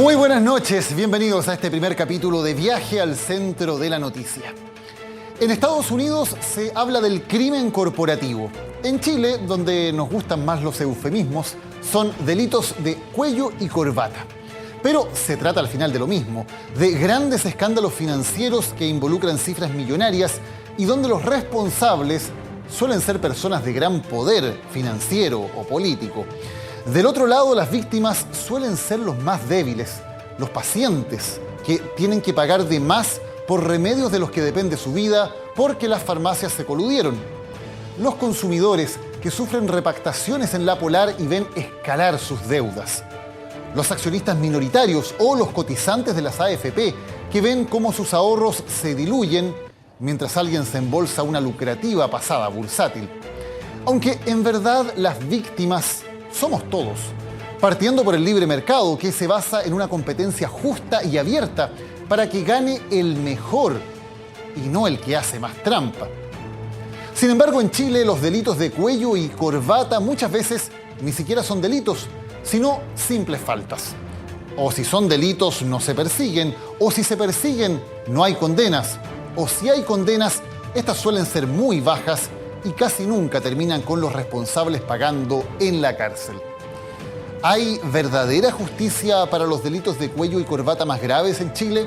Muy buenas noches, bienvenidos a este primer capítulo de Viaje al Centro de la Noticia. En Estados Unidos se habla del crimen corporativo. En Chile, donde nos gustan más los eufemismos, son delitos de cuello y corbata. Pero se trata al final de lo mismo, de grandes escándalos financieros que involucran cifras millonarias y donde los responsables suelen ser personas de gran poder financiero o político. Del otro lado, las víctimas suelen ser los más débiles, los pacientes que tienen que pagar de más por remedios de los que depende su vida porque las farmacias se coludieron. Los consumidores que sufren repactaciones en la Polar y ven escalar sus deudas. Los accionistas minoritarios o los cotizantes de las AFP que ven cómo sus ahorros se diluyen mientras alguien se embolsa una lucrativa pasada bursátil. Aunque en verdad las víctimas somos todos, partiendo por el libre mercado que se basa en una competencia justa y abierta para que gane el mejor y no el que hace más trampa. Sin embargo, en Chile los delitos de cuello y corbata muchas veces ni siquiera son delitos, sino simples faltas. O si son delitos no se persiguen, o si se persiguen no hay condenas, o si hay condenas, estas suelen ser muy bajas y casi nunca terminan con los responsables pagando en la cárcel. ¿Hay verdadera justicia para los delitos de cuello y corbata más graves en Chile?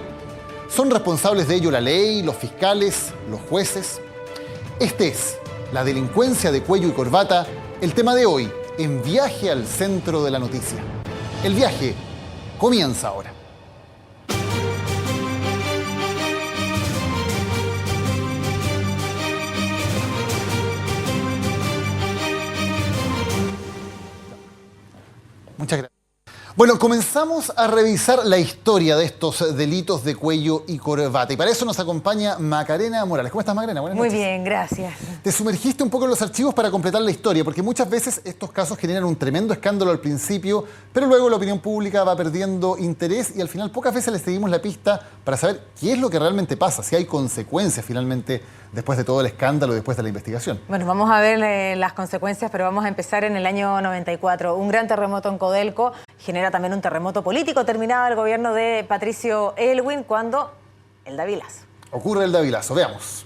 ¿Son responsables de ello la ley, los fiscales, los jueces? Este es la delincuencia de cuello y corbata, el tema de hoy en Viaje al Centro de la Noticia. El viaje comienza ahora. Muchas gracias. Bueno, comenzamos a revisar la historia de estos delitos de cuello y corbata. Y para eso nos acompaña Macarena Morales. ¿Cómo estás, Macarena? Buenas noches. Muy bien, gracias. Te sumergiste un poco en los archivos para completar la historia, porque muchas veces estos casos generan un tremendo escándalo al principio, pero luego la opinión pública va perdiendo interés y al final pocas veces le seguimos la pista para saber qué es lo que realmente pasa, si hay consecuencias finalmente después de todo el escándalo, después de la investigación. Bueno, vamos a ver las consecuencias, pero vamos a empezar en el año 94. Un gran terremoto en Codelco genera también un terremoto político. Terminaba el gobierno de Patricio Aylwin cuando el Davilazo. Ocurre el Davilazo, veamos.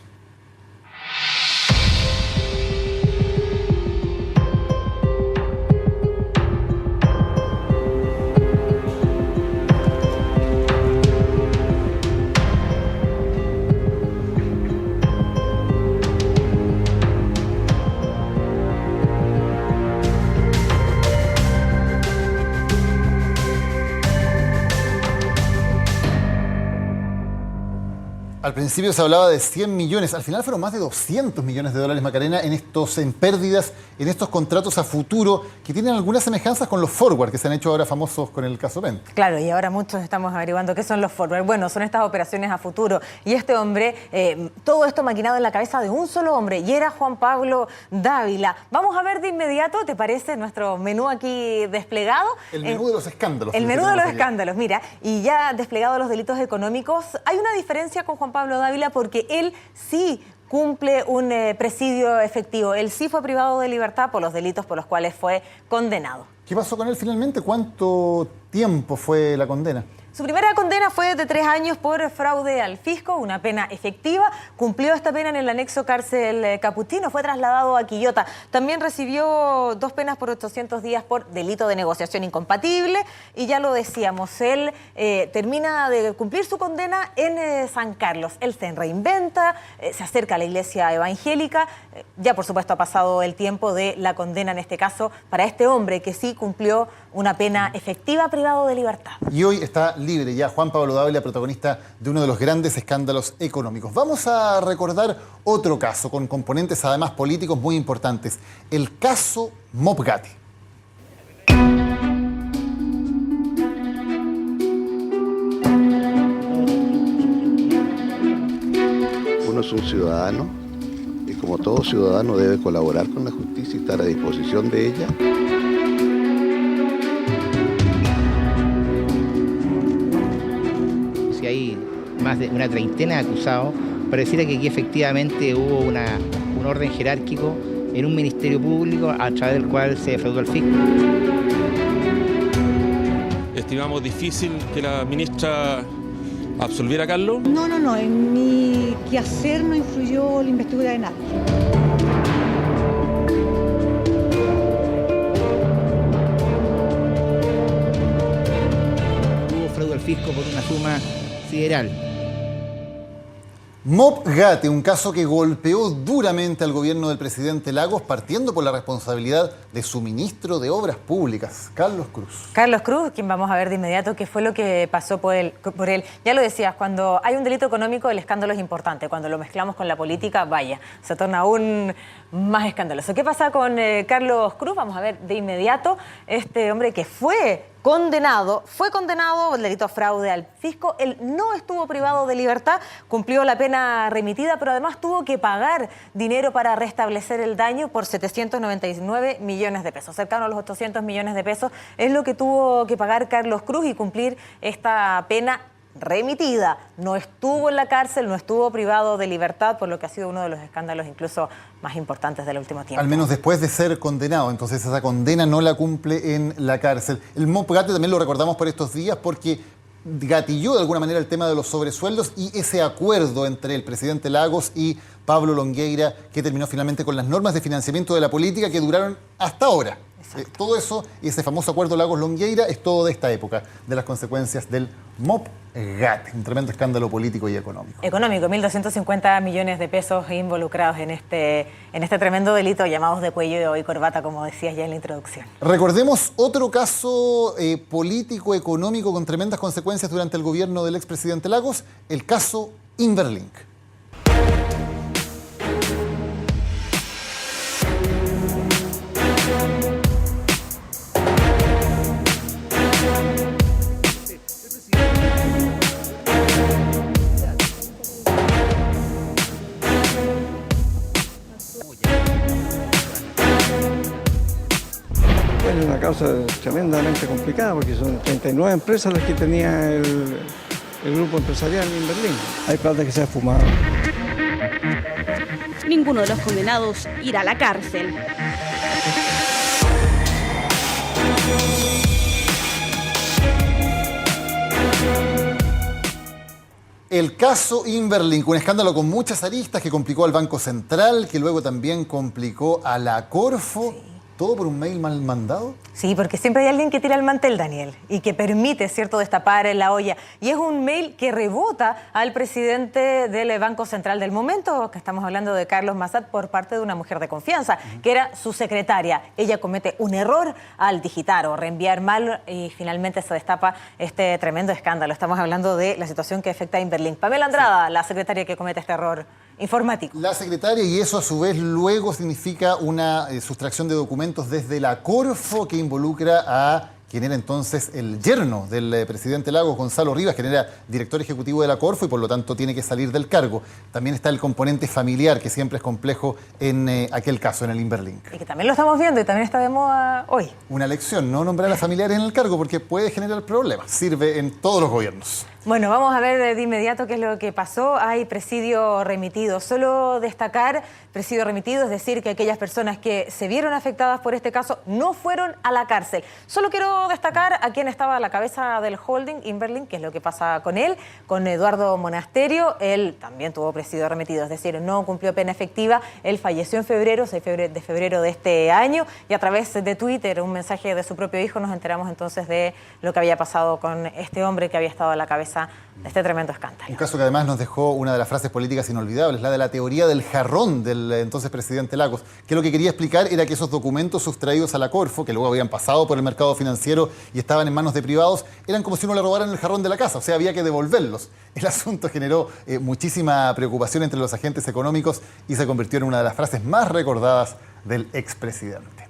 Al principio se hablaba de 100 millones, al final fueron más de 200 millones de dólares, Macarena, en pérdidas, en estos contratos a futuro que tienen algunas semejanzas con los forward que se han hecho ahora famosos con el caso Penta. Claro, y ahora muchos estamos averiguando qué son los forward. Bueno, son estas operaciones a futuro. Y este hombre, todo esto maquinado en la cabeza de un solo hombre, y era Juan Pablo Dávila. Vamos a ver de inmediato, ¿te parece? Nuestro menú aquí desplegado. El menú de los escándalos. El menú de los escándalos, mira. Y ya desplegado los delitos económicos, hay una diferencia con Juan Pablo Dávila porque él sí cumple un presidio efectivo. Él sí fue privado de libertad por los delitos por los cuales fue condenado. ¿Qué pasó con él finalmente? ¿Cuánto tiempo fue la condena? Su primera condena fue de 3 años por fraude al fisco, una pena efectiva. Cumplió esta pena en el anexo cárcel Capuchino, fue trasladado a Quillota. También recibió 2 penas por 800 días por delito de negociación incompatible. Y ya lo decíamos, él termina de cumplir su condena en San Carlos. Él se reinventa, se acerca a la iglesia evangélica. Ya por supuesto ha pasado el tiempo de la condena, en este caso, para este hombre que sí cumplió una pena efectiva privado de libertad. Y hoy está libre ya Juan Pablo Dávila, protagonista de uno de los grandes escándalos económicos. Vamos a recordar otro caso con componentes además políticos muy importantes, el caso Mopgati. Uno es un ciudadano y como todo ciudadano debe colaborar con la justicia y estar a disposición de ella. Si hay más de una treintena de acusados, pareciera que aquí efectivamente hubo un orden jerárquico en un ministerio público a través del cual se defraudó al fisco. estimamos difícil que la ministra absolviera a Carlos. No, en mi quehacer no influyó la investidura de nadie. Hubo fraude al fisco por una suma sideral. Mopgate, un caso que golpeó duramente al gobierno del presidente Lagos, partiendo por la responsabilidad de su ministro de Obras Públicas, Carlos Cruz. Carlos Cruz, quien vamos a ver de inmediato qué fue lo que pasó por él. Ya lo decías, cuando hay un delito económico el escándalo es importante. Cuando lo mezclamos con la política, vaya, se torna aún más escandaloso. ¿Qué pasa con Carlos Cruz? Vamos a ver de inmediato. Este hombre que fue condenado por el delito de fraude al fisco. Él no estuvo privado de libertad, cumplió la pena remitida, pero además tuvo que pagar dinero para restablecer el daño por 799 millones de pesos. Cercano a los 800 millones de pesos es lo que tuvo que pagar Carlos Cruz y cumplir esta pena remitida. No estuvo en la cárcel, no estuvo privado de libertad, por lo que ha sido uno de los escándalos incluso más importantes del último tiempo. Al menos después de ser condenado, entonces esa condena no la cumple en la cárcel. El Mopgate también lo recordamos por estos días porque gatilló de alguna manera el tema de los sobresueldos y ese acuerdo entre el presidente Lagos y Pablo Longueira que terminó finalmente con las normas de financiamiento de la política que duraron hasta ahora. Todo eso y ese famoso acuerdo Lagos-Longueira es todo de esta época, de las consecuencias del Mopgate, un tremendo escándalo político y económico. Económico, 1.250 millones de pesos involucrados en este tremendo delito llamados de cuello y corbata, como decías ya en la introducción. Recordemos otro caso político, económico, con tremendas consecuencias durante el gobierno del expresidente Lagos, el caso Inverlink. Es una causa tremendamente complicada porque son 39 empresas las que tenía el grupo empresarial en Berlín. Hay plata que se ha fumado. Ninguno de los condenados irá a la cárcel. El caso Inverlink, un escándalo con muchas aristas que complicó al Banco Central, que luego también complicó a la Corfo. Sí. ¿Todo por un mail mal mandado? Sí, porque siempre hay alguien que tira el mantel, Daniel, y que permite, ¿cierto?, destapar en la olla. Y es un mail que rebota al presidente del Banco Central del momento, que estamos hablando de Carlos Massad, por parte de una mujer de confianza, que era su secretaria. Ella comete un error al digitar o reenviar mal y finalmente se destapa este tremendo escándalo. Estamos hablando de la situación que afecta a Inverlink. Pamela Andrada, la secretaria que comete este error informático. La secretaria, y eso a su vez luego significa una sustracción de documentos desde la Corfo que involucra a quien era entonces el yerno del presidente Lagos, Gonzalo Rivas, quien era director ejecutivo de la Corfo y por lo tanto tiene que salir del cargo. También está el componente familiar, que siempre es complejo en aquel caso, en el Inverlink. Y que también lo estamos viendo y también está de moda hoy. Una lección, no nombrar a familiares en el cargo porque puede generar problemas. Sirve en todos los gobiernos. Bueno, vamos a ver de inmediato qué es lo que pasó. Hay presidio remitido. Solo destacar presidio remitido, es decir, que aquellas personas que se vieron afectadas por este caso no fueron a la cárcel. Solo quiero destacar a quien estaba a la cabeza del holding Inverlink, que es lo que pasa con él, con Eduardo Monasterio. Él también tuvo presidio remitido, es decir, no cumplió pena efectiva. Él falleció en febrero, 6 de febrero de este año, y a través de Twitter, un mensaje de su propio hijo, nos enteramos entonces de lo que había pasado con este hombre que había estado a la cabeza de este tremendo escándalo. Un caso que además nos dejó una de las frases políticas inolvidables, la de la teoría del jarrón del entonces presidente Lagos, que lo que quería explicar era que esos documentos sustraídos a la Corfo, que luego habían pasado por el mercado financiero y estaban en manos de privados, eran como si uno le robaran el jarrón de la casa, o sea, había que devolverlos. El asunto generó muchísima preocupación entre los agentes económicos y se convirtió en una de las frases más recordadas del expresidente.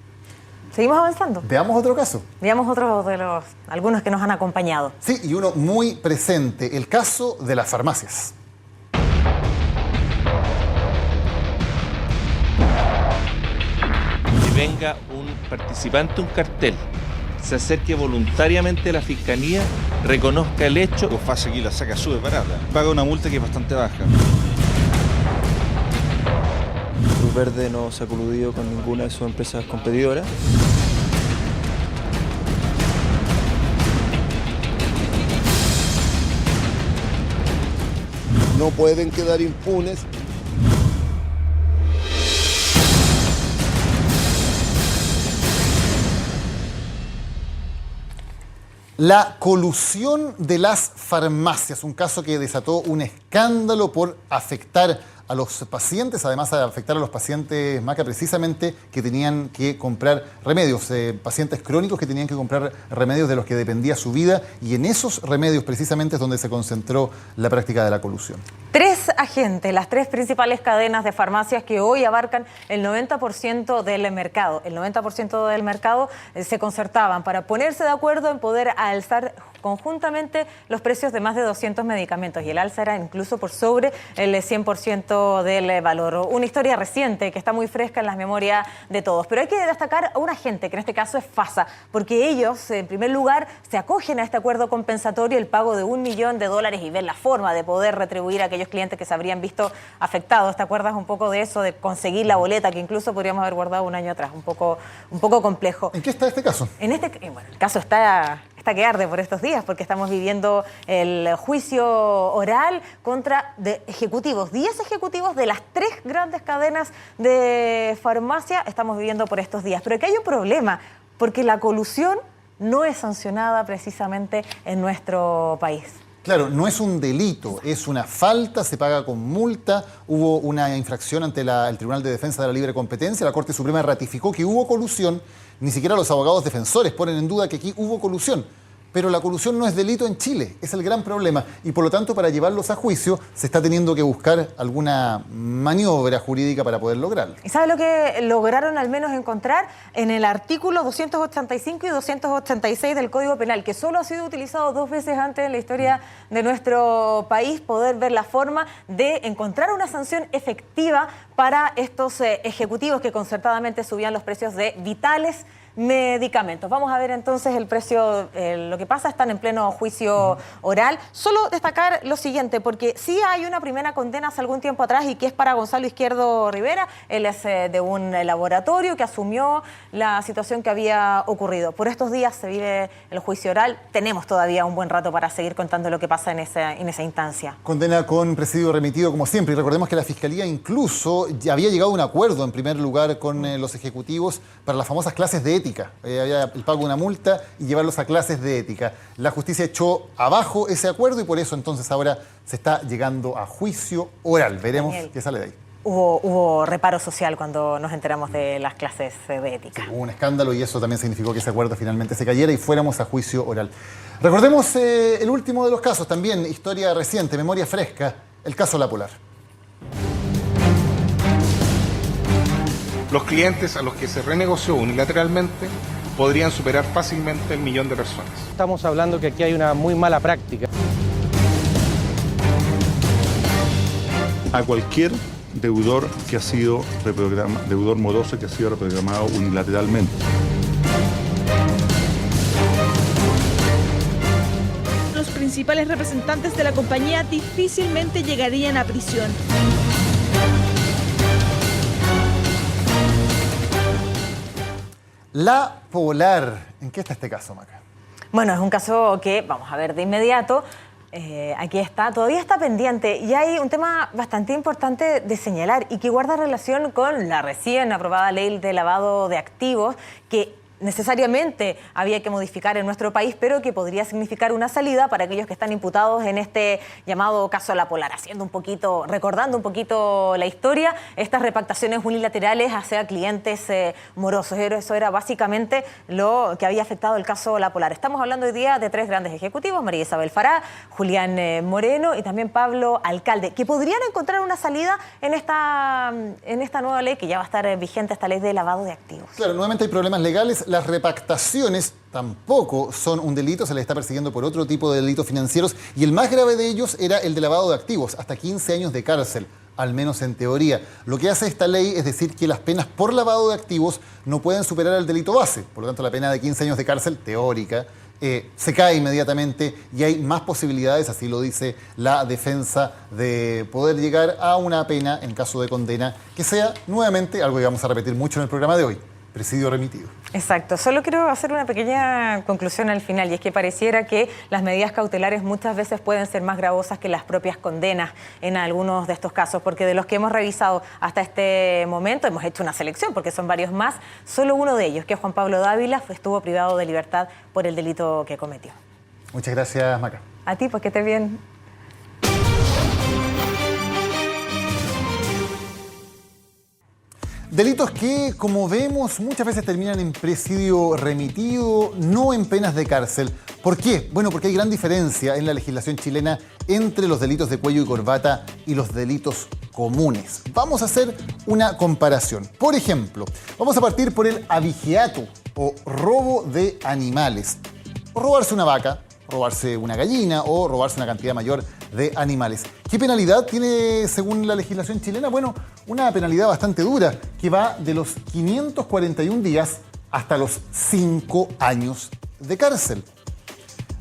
¿Seguimos avanzando? Veamos otro caso. Veamos otro de los algunos que nos han acompañado. Sí, y uno muy presente, el caso de las farmacias. Que venga un participante, un cartel, se acerque voluntariamente a la fiscalía, reconozca el hecho. O fase aquí la saca sube barata. Paga una multa que es bastante baja. Cruz Verde no se ha coludido con ninguna de sus empresas competidoras. no pueden quedar impunes. La colusión de las farmacias, un caso que desató un escándalo por afectar a los pacientes, además de afectar a los pacientes, Maca, precisamente que tenían que comprar remedios, pacientes crónicos que tenían que comprar remedios de los que dependía su vida, y en esos remedios precisamente es donde se concentró la práctica de la colusión. 3 agentes, las 3 principales cadenas de farmacias que hoy abarcan el 90% del mercado. El 90% del mercado se concertaban para ponerse de acuerdo en poder alzar conjuntamente los precios de más de 200 medicamentos, y el alza era incluso por sobre el 100% del valor. Una historia reciente que está muy fresca en las memorias de todos. Pero hay que destacar a un agente, que en este caso es FASA, porque ellos, en primer lugar, se acogen a este acuerdo compensatorio, el pago de $1 millón y ven la forma de poder retribuir a aquellos clientes que se habrían visto afectados. ¿Te acuerdas un poco de eso, de conseguir la boleta, que incluso podríamos haber guardado un año atrás? Un poco complejo. ¿En qué está este caso? Bueno, el caso está que arde por estos días, porque estamos viviendo el juicio oral contra 10 ejecutivos de las 3 grandes cadenas de farmacia. Estamos viviendo por estos días. Pero aquí hay un problema, porque la colusión no es sancionada precisamente en nuestro país. Claro, no es un delito, es una falta, se paga con multa. Hubo una infracción ante el Tribunal de Defensa de la Libre Competencia. La Corte Suprema ratificó que hubo colusión. Ni siquiera los abogados defensores ponen en duda que aquí hubo colusión. Pero la colusión no es delito en Chile, es el gran problema. Y por lo tanto, para llevarlos a juicio, se está teniendo que buscar alguna maniobra jurídica para poder lograrlo. ¿Y sabe lo que lograron al menos encontrar? En el artículo 285 y 286 del Código Penal, que solo ha sido utilizado 2 veces antes en la historia de nuestro país, poder ver la forma de encontrar una sanción efectiva para estos ejecutivos que concertadamente subían los precios de vitales medicamentos. Vamos a ver entonces el precio, lo que pasa. Están en pleno juicio oral. Solo destacar lo siguiente, porque sí hay una primera condena hace algún tiempo atrás, y que es para Gonzalo Izquierdo Rivera. Él es de un laboratorio que asumió la situación que había ocurrido. Por estos días se vive el juicio oral. Tenemos todavía un buen rato para seguir contando lo que pasa en esa instancia. Condena con presidio remitido, como siempre. Y recordemos que la Fiscalía incluso ya había llegado a un acuerdo en primer lugar con los ejecutivos para las famosas clases de ética. Había el pago de una multa y llevarlos a clases de ética. La justicia echó abajo ese acuerdo y por eso entonces ahora se está llegando a juicio oral. Veremos qué sale de ahí. Hubo reparo social cuando nos enteramos de las clases de ética. Sí, hubo un escándalo y eso también significó que ese acuerdo finalmente se cayera y fuéramos a juicio oral. Recordemos el último de los casos también, historia reciente, memoria fresca, el caso La Polar. Los clientes a los que se renegoció unilateralmente podrían superar fácilmente el 1 millón de personas. Estamos hablando que aquí hay una muy mala práctica. A cualquier deudor que ha sido deudor moroso que ha sido reprogramado unilateralmente. Los principales representantes de la compañía difícilmente llegarían a prisión. La Polar. ¿En qué está este caso, Maca? Bueno, es un caso que vamos a ver de inmediato. Aquí está, todavía está pendiente, y hay un tema bastante importante de señalar y que guarda relación con la recién aprobada ley de lavado de activos, que necesariamente había que modificar en nuestro país, pero que podría significar una salida para aquellos que están imputados en este llamado caso La Polar. Recordando un poquito la historia, estas repactaciones unilaterales hacia clientes morosos. Eso era básicamente lo que había afectado el caso La Polar. Estamos hablando hoy día de 3 grandes ejecutivos, María Isabel Fará, Julián Moreno y también Pablo Alcalde, que podrían encontrar una salida en esta nueva ley que ya va a estar vigente, esta ley de lavado de activos. Claro, nuevamente hay problemas legales. Las repactaciones tampoco son un delito, se les está persiguiendo por otro tipo de delitos financieros, y el más grave de ellos era el de lavado de activos, hasta 15 años de cárcel, al menos en teoría. Lo que hace esta ley es decir que las penas por lavado de activos no pueden superar el delito base, por lo tanto la pena de 15 años de cárcel teórica se cae inmediatamente y hay más posibilidades, así lo dice la defensa, de poder llegar a una pena en caso de condena que sea nuevamente, algo que vamos a repetir mucho en el programa de hoy, presidio remitido. Exacto. Solo quiero hacer una pequeña conclusión al final, y es que pareciera que las medidas cautelares muchas veces pueden ser más gravosas que las propias condenas en algunos de estos casos, porque de los que hemos revisado hasta este momento, hemos hecho una selección, porque son varios más, solo uno de ellos, que es Juan Pablo Dávila, estuvo privado de libertad por el delito que cometió. Muchas gracias, Maca. A ti, pues que estés bien. Delitos que, como vemos, muchas veces terminan en presidio remitido, no en penas de cárcel. ¿Por qué? Bueno, porque hay gran diferencia en la legislación chilena entre los delitos de cuello y corbata y los delitos comunes. Vamos a hacer una comparación. Por ejemplo, vamos a partir por el abigeato o robo de animales. Robarse una vaca, robarse una gallina o robarse una cantidad mayor de animales. ¿Qué penalidad tiene según la legislación chilena? Bueno, una penalidad bastante dura que va de los 541 días hasta los 5 años de cárcel.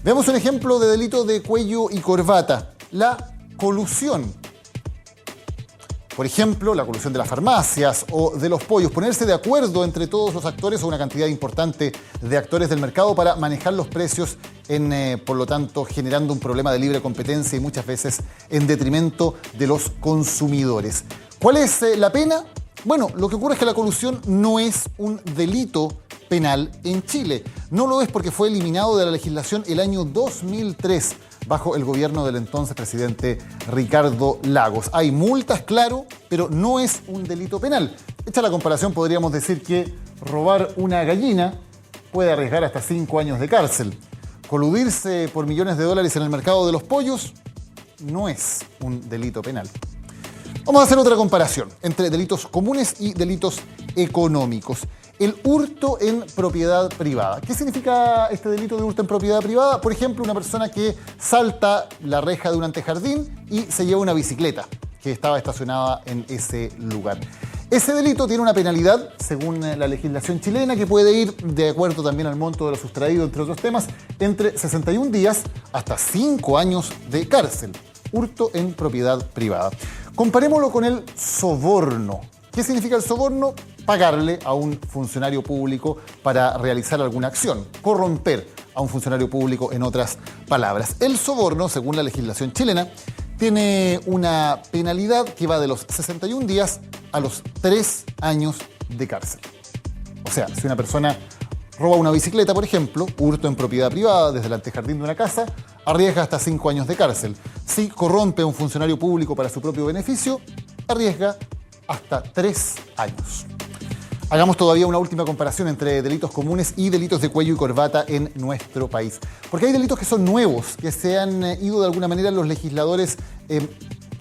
Veamos un ejemplo de delito de cuello y corbata, la colusión. Por ejemplo, la colusión de las farmacias o de los pollos, ponerse de acuerdo entre todos los actores o una cantidad importante de actores del mercado para manejar los precios, por lo tanto, generando un problema de libre competencia y muchas veces en detrimento de los consumidores. ¿Cuál es la pena? Bueno, lo que ocurre es que la colusión no es un delito penal en Chile. No lo es porque fue eliminado de la legislación el año 2003 bajo el gobierno del entonces presidente Ricardo Lagos. Hay multas, claro, pero no es un delito penal. Hecha la comparación, podríamos decir que robar una gallina puede arriesgar hasta 5 años de cárcel. Coludirse por millones de dólares en el mercado de los pollos no es un delito penal. Vamos a hacer otra comparación entre delitos comunes y delitos económicos. El hurto en propiedad privada. ¿Qué significa este delito de hurto en propiedad privada? Por ejemplo, una persona que salta la reja de un antejardín y se lleva una bicicleta que estaba estacionada en ese lugar. Ese delito tiene una penalidad, según la legislación chilena, que puede ir, de acuerdo también al monto de lo sustraído, entre otros temas, entre 61 días hasta 5 años de cárcel. Hurto en propiedad privada. Comparémoslo con el soborno. ¿Qué significa el soborno? Pagarle a un funcionario público para realizar alguna acción. Corromper a un funcionario público, en otras palabras. El soborno, según la legislación chilena, tiene una penalidad que va de los 61 días a los 3 años de cárcel. O sea, si una persona roba una bicicleta, por ejemplo, hurto en propiedad privada desde el antejardín de una casa, arriesga hasta 5 años de cárcel. Si corrompe a un funcionario público para su propio beneficio, arriesga hasta 3 años. Hagamos todavía una última comparación entre delitos comunes y delitos de cuello y corbata en nuestro país. Porque hay delitos que son nuevos, que se han ido de alguna manera los legisladores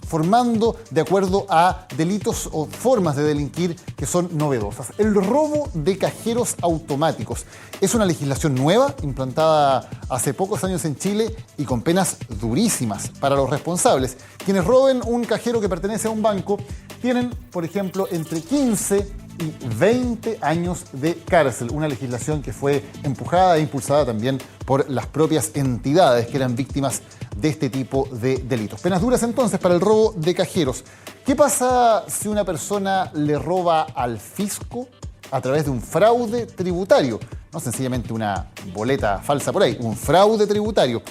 formando de acuerdo a delitos o formas de delinquir que son novedosas. El robo de cajeros automáticos es una legislación nueva, implantada hace pocos años en Chile y con penas durísimas para los responsables. Quienes roben un cajero que pertenece a un banco tienen, por ejemplo, entre 15 y 20 años de cárcel. Una legislación que fue empujada e impulsada también por las propias entidades que eran víctimas de este tipo de delitos. Penas duras entonces para el robo de cajeros. ¿Qué pasa si una persona le roba al fisco a través de un fraude tributario? No sencillamente una boleta falsa por ahí, un fraude tributario.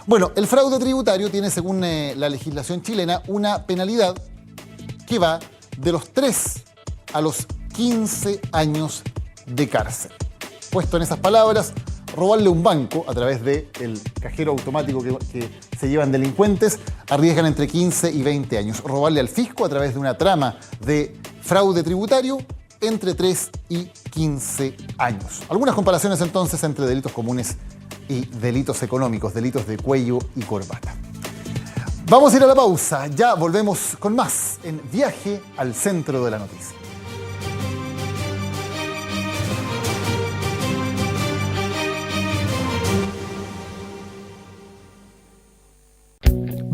Bueno, el fraude tributario tiene, según la legislación chilena, una penalidad que va de los 3 a los 15 años de cárcel. Puesto en esas palabras, robarle un banco a través del cajero automático que se llevan delincuentes arriesgan entre 15 y 20 años. Robarle al fisco a través de una trama de fraude tributario entre 3 y 15 años. Algunas comparaciones entonces entre delitos comunes y delitos económicos, delitos de cuello y corbata. Vamos a ir a la pausa, ya volvemos con más en Viaje al Centro de la Noticia.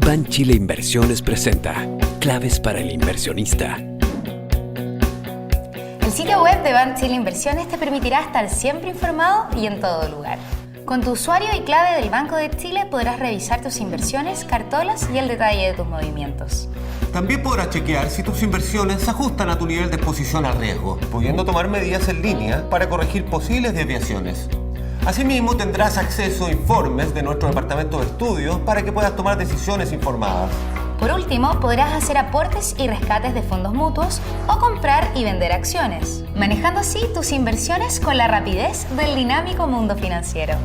Banchile Inversiones presenta Claves para el inversionista. El sitio web de Banchile Inversiones te permitirá estar siempre informado y en todo lugar. Con tu usuario y clave del Banco de Chile podrás revisar tus inversiones, cartolas y el detalle de tus movimientos. También podrás chequear si tus inversiones se ajustan a tu nivel de exposición al riesgo, pudiendo tomar medidas en línea para corregir posibles desviaciones. Asimismo, tendrás acceso a informes de nuestro departamento de estudios para que puedas tomar decisiones informadas. Por último, podrás hacer aportes y rescates de fondos mutuos o comprar y vender acciones, manejando así tus inversiones con la rapidez del dinámico mundo financiero.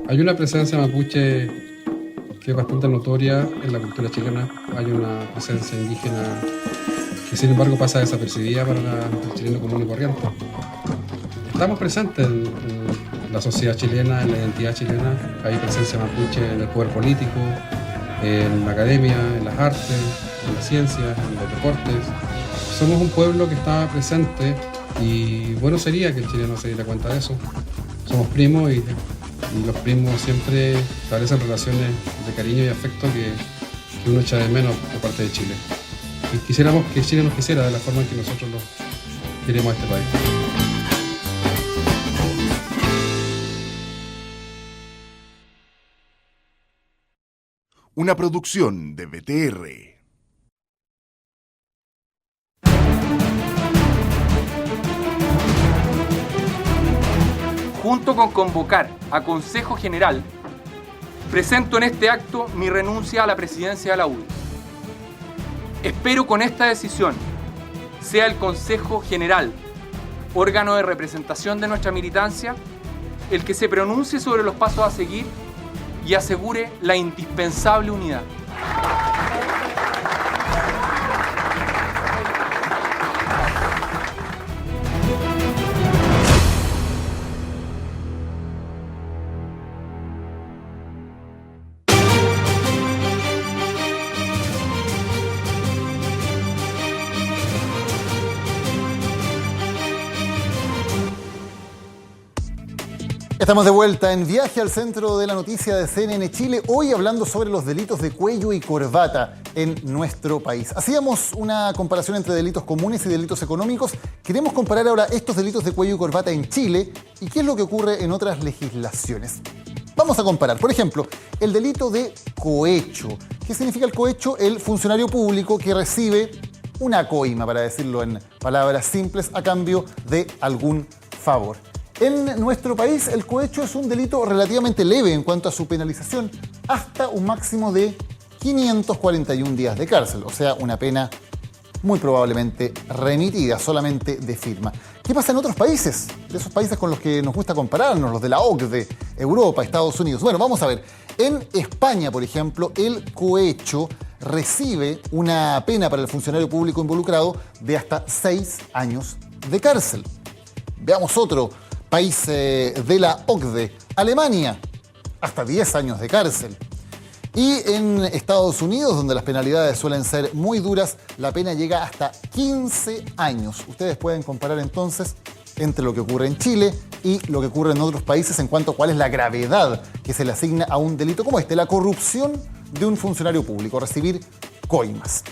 Hay una presencia mapuche que es bastante notoria en la cultura chilena. Hay una presencia indígena que sin embargo pasa desapercibida para el chileno común y corriente. Estamos presentes en la sociedad chilena, en la identidad chilena. Hay presencia mapuche en el poder político, en la academia, en las artes, en las ciencias, en los deportes. Somos un pueblo que está presente y bueno sería que el chileno se diera cuenta de eso. Somos primos y los primos siempre establecen relaciones de cariño y afecto que uno echa de menos por parte de Chile. Y quisiéramos que Chile nos quisiera de la forma en que nosotros lo queremos a este país. Una producción de BTR. Junto con convocar a Consejo General, presento en este acto mi renuncia a la presidencia de la UDI. Espero con esta decisión sea el Consejo General, órgano de representación de nuestra militancia, el que se pronuncie sobre los pasos a seguir y asegure la indispensable unidad. Estamos de vuelta en Viaje al Centro de la Noticia de CNN Chile, hoy hablando sobre los delitos de cuello y corbata en nuestro país. Hacíamos una comparación entre delitos comunes y delitos económicos. Queremos comparar ahora estos delitos de cuello y corbata en Chile y qué es lo que ocurre en otras legislaciones. Vamos a comparar, por ejemplo, el delito de cohecho. ¿Qué significa el cohecho? El funcionario público que recibe una coima, para decirlo en palabras simples, a cambio de algún favor. En nuestro país, el cohecho es un delito relativamente leve en cuanto a su penalización, hasta un máximo de 541 días de cárcel, o sea, una pena muy probablemente remitida, solamente de firma. ¿Qué pasa en otros países? De esos países con los que nos gusta compararnos, los de la OCDE, Europa, Estados Unidos. Bueno, vamos a ver. En España, por ejemplo, el cohecho recibe una pena para el funcionario público involucrado de hasta 6 años de cárcel. Veamos otro país de la OCDE, Alemania, hasta 10 años de cárcel. Y en Estados Unidos, donde las penalidades suelen ser muy duras, la pena llega hasta 15 años. Ustedes pueden comparar entonces entre lo que ocurre en Chile y lo que ocurre en otros países en cuanto a cuál es la gravedad que se le asigna a un delito como este, la corrupción de un funcionario público, recibir coimas.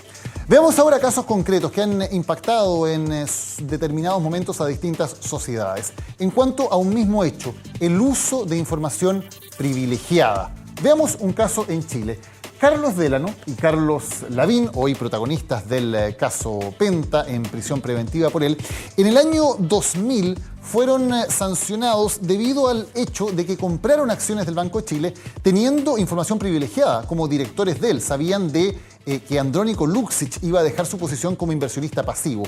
Veamos ahora casos concretos que han impactado en determinados momentos a distintas sociedades. En cuanto a un mismo hecho, el uso de información privilegiada. Veamos un caso en Chile. Carlos Delano y Carlos Lavín, hoy protagonistas del caso Penta, en prisión preventiva por él, en el año 2000 fueron sancionados debido al hecho de que compraron acciones del Banco de Chile teniendo información privilegiada. Como directores de él sabían de que Andrónico Luksic iba a dejar su posición como inversionista pasivo.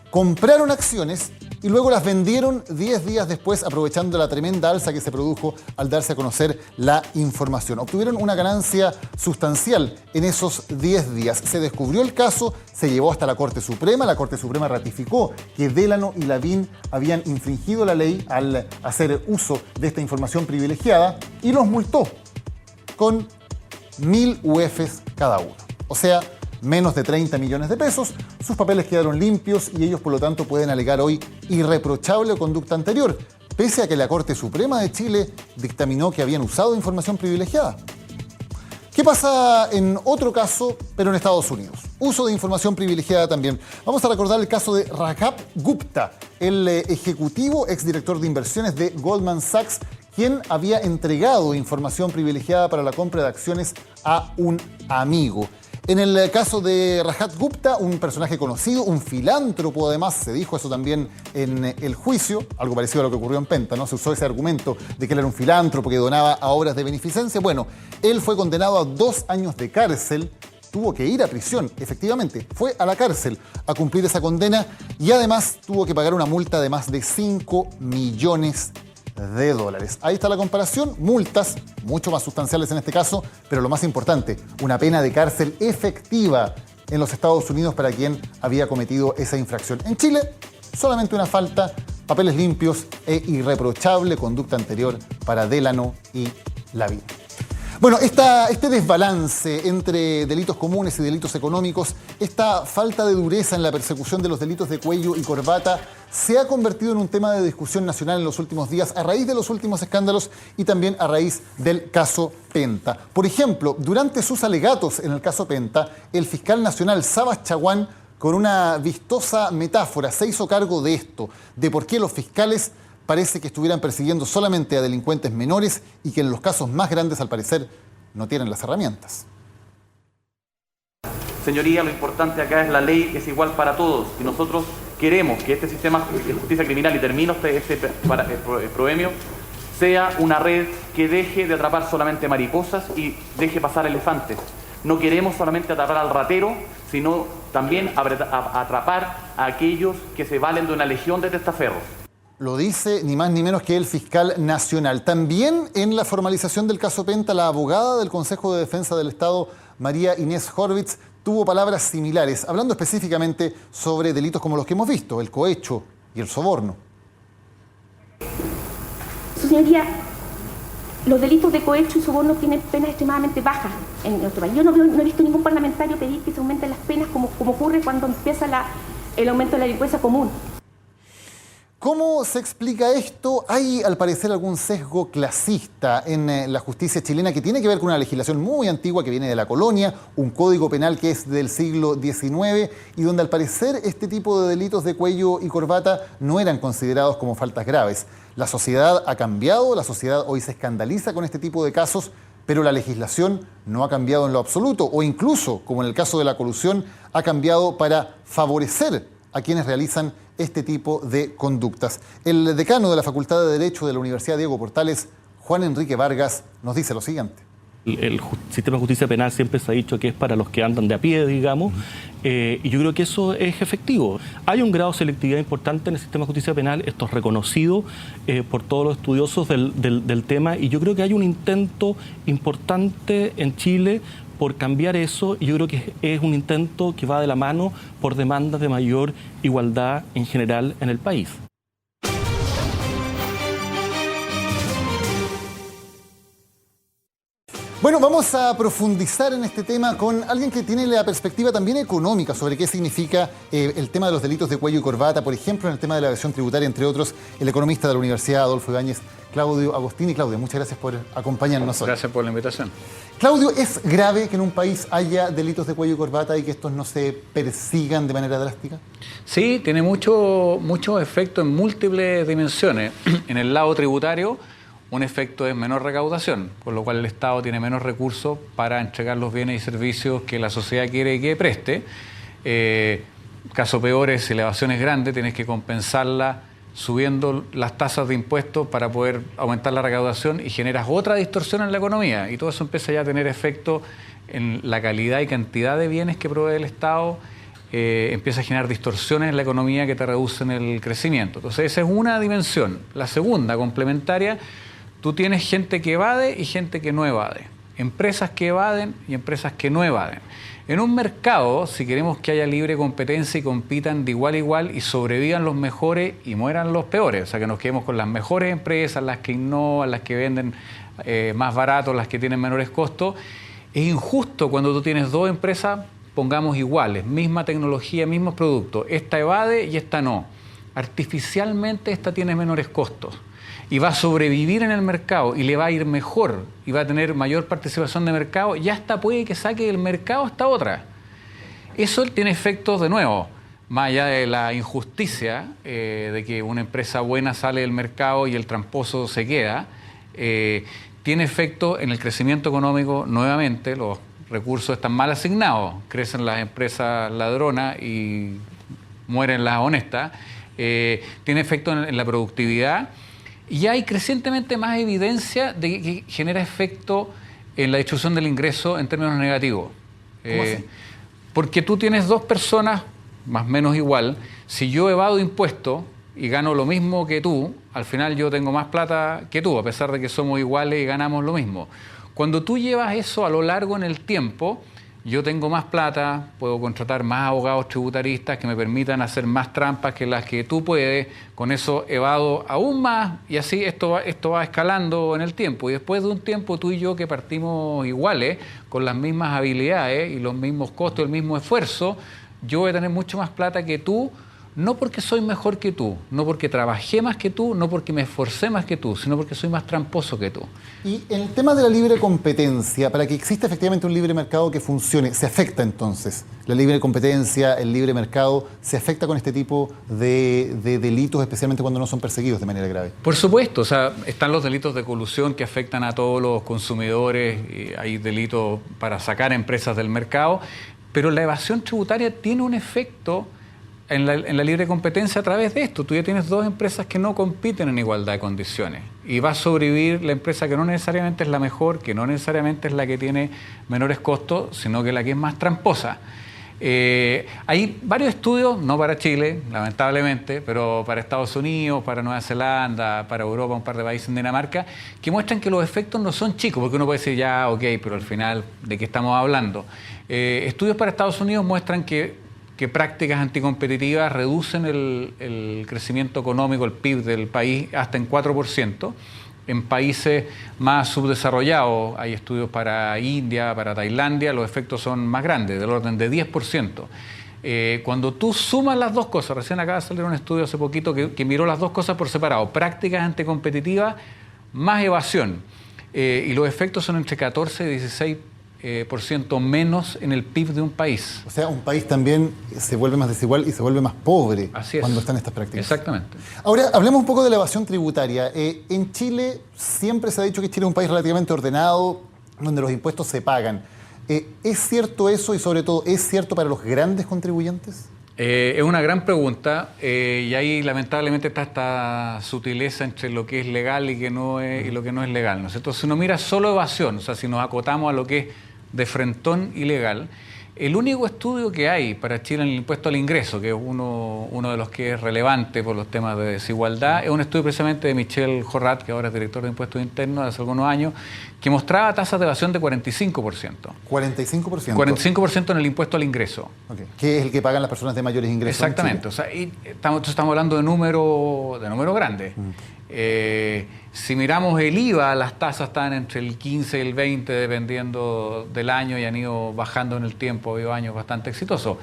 Compraron acciones y luego las vendieron 10 días después, aprovechando la tremenda alza que se produjo al darse a conocer la información. Obtuvieron una ganancia sustancial en esos 10 días. Se descubrió el caso, se llevó hasta la Corte Suprema ratificó que Delano y Lavín habían infringido la ley al hacer uso de esta información privilegiada y los multó con 1.000 UFs cada uno. O sea, menos de 30 millones de pesos. Sus papeles quedaron limpios y ellos, por lo tanto, pueden alegar hoy irreprochable conducta anterior, pese a que la Corte Suprema de Chile dictaminó que habían usado información privilegiada. ¿Qué pasa en otro caso, pero en Estados Unidos? Uso de información privilegiada también. Vamos a recordar el caso de Raghav Gupta, el ejecutivo exdirector de inversiones de Goldman Sachs, quien había entregado información privilegiada para la compra de acciones a un amigo. En el caso de Raghav Gupta, un personaje conocido, un filántropo además, se dijo eso también en el juicio, algo parecido a lo que ocurrió en Penta, ¿no? Se usó ese argumento de que él era un filántropo que donaba a obras de beneficencia. Bueno, él fue condenado a 2 años de cárcel, tuvo que ir a prisión, efectivamente, fue a la cárcel a cumplir esa condena y además tuvo que pagar una multa de más de $5 millones. Ahí está la comparación, multas mucho más sustanciales en este caso, pero lo más importante, una pena de cárcel efectiva en los Estados Unidos para quien había cometido esa infracción. En Chile, solamente una falta, papeles limpios e irreprochable conducta anterior para Delano y Lavín. Bueno, este desbalance entre delitos comunes y delitos económicos, esta falta de dureza en la persecución de los delitos de cuello y corbata, se ha convertido en un tema de discusión nacional en los últimos días a raíz de los últimos escándalos y también a raíz del caso Penta. Por ejemplo, durante sus alegatos en el caso Penta, el fiscal nacional Sabas Chaguán, con una vistosa metáfora, se hizo cargo de esto, de por qué los fiscales parece que estuvieran persiguiendo solamente a delincuentes menores y que en los casos más grandes, al parecer, no tienen las herramientas. Señoría, lo importante acá es la ley es igual para todos y nosotros queremos que este sistema de justicia criminal, y termino este proemio, sea una red que deje de atrapar solamente mariposas y deje pasar elefantes. No queremos solamente atrapar al ratero, sino también atrapar a aquellos que se valen de una legión de testaferros. Lo dice ni más ni menos que el fiscal nacional. También en la formalización del caso Penta, la abogada del Consejo de Defensa del Estado, María Inés Horvitz, tuvo palabras similares, hablando específicamente sobre delitos como los que hemos visto, el cohecho y el soborno. Su señoría, los delitos de cohecho y soborno tienen penas extremadamente bajas en nuestro país. Yo no he visto ningún parlamentario pedir que se aumenten las penas como ocurre cuando empieza el aumento de la delincuencia común. ¿Cómo se explica esto? Hay, al parecer, algún sesgo clasista en la justicia chilena que tiene que ver con una legislación muy antigua que viene de la colonia, un código penal que es del siglo XIX y donde, al parecer, este tipo de delitos de cuello y corbata no eran considerados como faltas graves. La sociedad ha cambiado, la sociedad hoy se escandaliza con este tipo de casos, pero la legislación no ha cambiado en lo absoluto, o incluso, como en el caso de la colusión, ha cambiado para favorecer a quienes realizan este tipo de conductas. El decano de la Facultad de Derecho de la Universidad Diego Portales, Juan Enrique Vargas, nos dice lo siguiente. El sistema de justicia penal siempre se ha dicho que es para los que andan de a pie, digamos, y yo creo que eso es efectivo. Hay un grado de selectividad importante en el sistema de justicia penal, esto es reconocido por todos los estudiosos del tema, y yo creo que hay un intento importante en Chile por cambiar eso, y yo creo que es un intento que va de la mano por demandas de mayor igualdad en general en el país. Bueno, vamos a profundizar en este tema con alguien que tiene la perspectiva también económica sobre qué significa el tema de los delitos de cuello y corbata, por ejemplo, en el tema de la evasión tributaria, entre otros, el economista de la Universidad, Adolfo Ibáñez, Claudio Agostini. Claudio, muchas gracias por acompañarnos hoy. Gracias por la invitación. Claudio, ¿es grave que en un país haya delitos de cuello y corbata y que estos no se persigan de manera drástica? Sí, tiene mucho efecto en múltiples dimensiones. En el lado tributario, un efecto es menor recaudación, con lo cual el Estado tiene menos recursos para entregar los bienes y servicios que la sociedad quiere que preste. Caso peor es, si la evasión es grande, tienes que compensarla subiendo las tasas de impuestos para poder aumentar la recaudación y generas otra distorsión en la economía. Y todo eso empieza ya a tener efecto en la calidad y cantidad de bienes que provee el Estado, empieza a generar distorsiones en la economía que te reducen el crecimiento. Entonces esa es una dimensión. La segunda, complementaria, tú tienes gente que evade y gente que no evade. Empresas que evaden y empresas que no evaden. En un mercado, si queremos que haya libre competencia y compitan de igual a igual y sobrevivan los mejores y mueran los peores, o sea, que nos quedemos con las mejores empresas, las que innovan, las que venden más barato, las que tienen menores costos, es injusto cuando tú tienes dos empresas, pongamos iguales, misma tecnología, mismos productos. Esta evade y esta no. Artificialmente esta tiene menores costos y va a sobrevivir en el mercado y le va a ir mejor y va a tener mayor participación de mercado, y hasta puede que saque del mercado esta otra. Eso tiene efectos, de nuevo, más allá de la injusticia de que una empresa buena sale del mercado y el tramposo se queda, tiene efectos en el crecimiento económico nuevamente. Los recursos están mal asignados, crecen las empresas ladronas y mueren las honestas, tiene efecto en la productividad, y hay crecientemente más evidencia de que genera efecto en la distribución del ingreso en términos negativos. ¿Cómo así? Porque tú tienes dos personas más o menos igual, si yo evado impuestos y gano lo mismo que tú, al final yo tengo más plata que tú, a pesar de que somos iguales y ganamos lo mismo. Cuando tú llevas eso a lo largo en el tiempo, yo tengo más plata, puedo contratar más abogados tributaristas que me permitan hacer más trampas que las que tú puedes, con eso evado aún más, y así esto va escalando en el tiempo. Y después de un tiempo, tú y yo, que partimos iguales, con las mismas habilidades y los mismos costos, el mismo esfuerzo, yo voy a tener mucho más plata que tú, no porque soy mejor que tú, no porque trabajé más que tú, no porque me esforcé más que tú, sino porque soy más tramposo que tú. Y en el tema de la libre competencia, para que exista efectivamente un libre mercado que funcione, ¿se afecta entonces la libre competencia, el libre mercado, se afecta con este tipo de delitos, especialmente cuando no son perseguidos de manera grave? Por supuesto, o sea, están los delitos de colusión que afectan a todos los consumidores, y hay delitos para sacar empresas del mercado, pero la evasión tributaria tiene un efecto en la libre competencia a través de esto. Tú ya tienes dos empresas que no compiten en igualdad de condiciones y va a sobrevivir la empresa que no necesariamente es la mejor, que no necesariamente es la que tiene menores costos, sino que la que es más tramposa. Hay varios estudios, no para Chile, lamentablemente, pero para Estados Unidos, para Nueva Zelanda, para Europa, un par de países en Dinamarca, que muestran que los efectos no son chicos, porque uno puede decir, ya, ok, pero al final, ¿de qué estamos hablando? Estudios para Estados Unidos muestran que prácticas anticompetitivas reducen el crecimiento económico, el PIB del país, hasta en 4%. En países más subdesarrollados, hay estudios para India, para Tailandia, los efectos son más grandes, del orden de 10%. Cuando tú sumas las dos cosas, recién acaba de salir un estudio hace poquito que miró las dos cosas por separado, prácticas anticompetitivas más evasión, y los efectos son entre 14 y 16% menos en el PIB de un país. O sea, un país también se vuelve más desigual y se vuelve más pobre cuando están estas prácticas. Exactamente. Ahora, hablemos un poco de la evasión tributaria. En Chile siempre se ha dicho que Chile es un país relativamente ordenado, donde los impuestos se pagan. ¿Es cierto eso y, sobre todo, es cierto para los grandes contribuyentes? Es una gran pregunta, y ahí lamentablemente está esta sutileza entre lo que es legal y, y lo que no es legal, ¿no es cierto? Si uno mira solo evasión, o sea, si nos acotamos a lo que es de frentón ilegal, el único estudio que hay para Chile en el impuesto al ingreso, que es uno de los que es relevante por los temas de desigualdad, es un estudio precisamente de Michel Jorrat, que ahora es director de impuestos internos de hace algunos años, que mostraba tasas de evasión de 45%. ¿45%? 45% en el impuesto al ingreso. Okay. Que es el que pagan las personas de mayores ingresos. Exactamente. O sea, estamos hablando de números grandes. Si miramos el IVA, las tasas están entre el 15 y el 20, dependiendo del año, y han ido bajando en el tiempo, ha habido años bastante exitosos.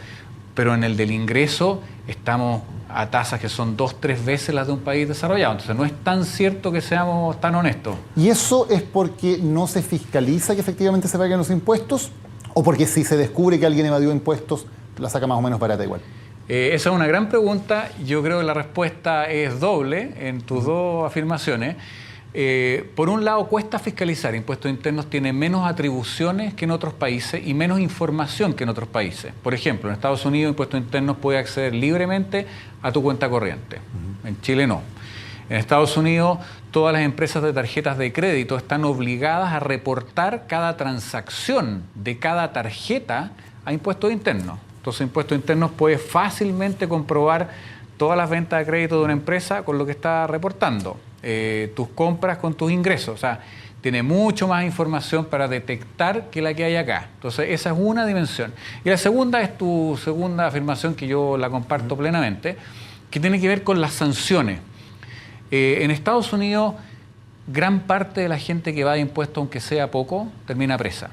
Pero en el del ingreso estamos a tasas que son 2-3 veces las de un país desarrollado. Entonces no es tan cierto que seamos tan honestos. ¿Y eso es porque no se fiscaliza que efectivamente se paguen los impuestos? ¿O porque si se descubre que alguien evadió impuestos, la saca más o menos barata igual? Esa es una gran pregunta. Yo creo que la respuesta es doble en tus dos afirmaciones. Por un lado, cuesta fiscalizar. Impuestos internos tiene menos atribuciones que en otros países y menos información que en otros países. Por ejemplo, en Estados Unidos, impuestos internos puede acceder libremente a tu cuenta corriente. En Chile no. En Estados Unidos, todas las empresas de tarjetas de crédito están obligadas a reportar cada transacción de cada tarjeta a impuestos internos. Entonces, Impuestos Internos puede fácilmente comprobar todas las ventas de crédito de una empresa con lo que está reportando, tus compras con tus ingresos. O sea, tiene mucho más información para detectar que la que hay acá. Entonces, esa es una dimensión. Y la segunda es tu segunda afirmación, que yo la comparto plenamente, que tiene que ver con las sanciones. En Estados Unidos, gran parte de la gente que va de impuestos, aunque sea poco, termina presa.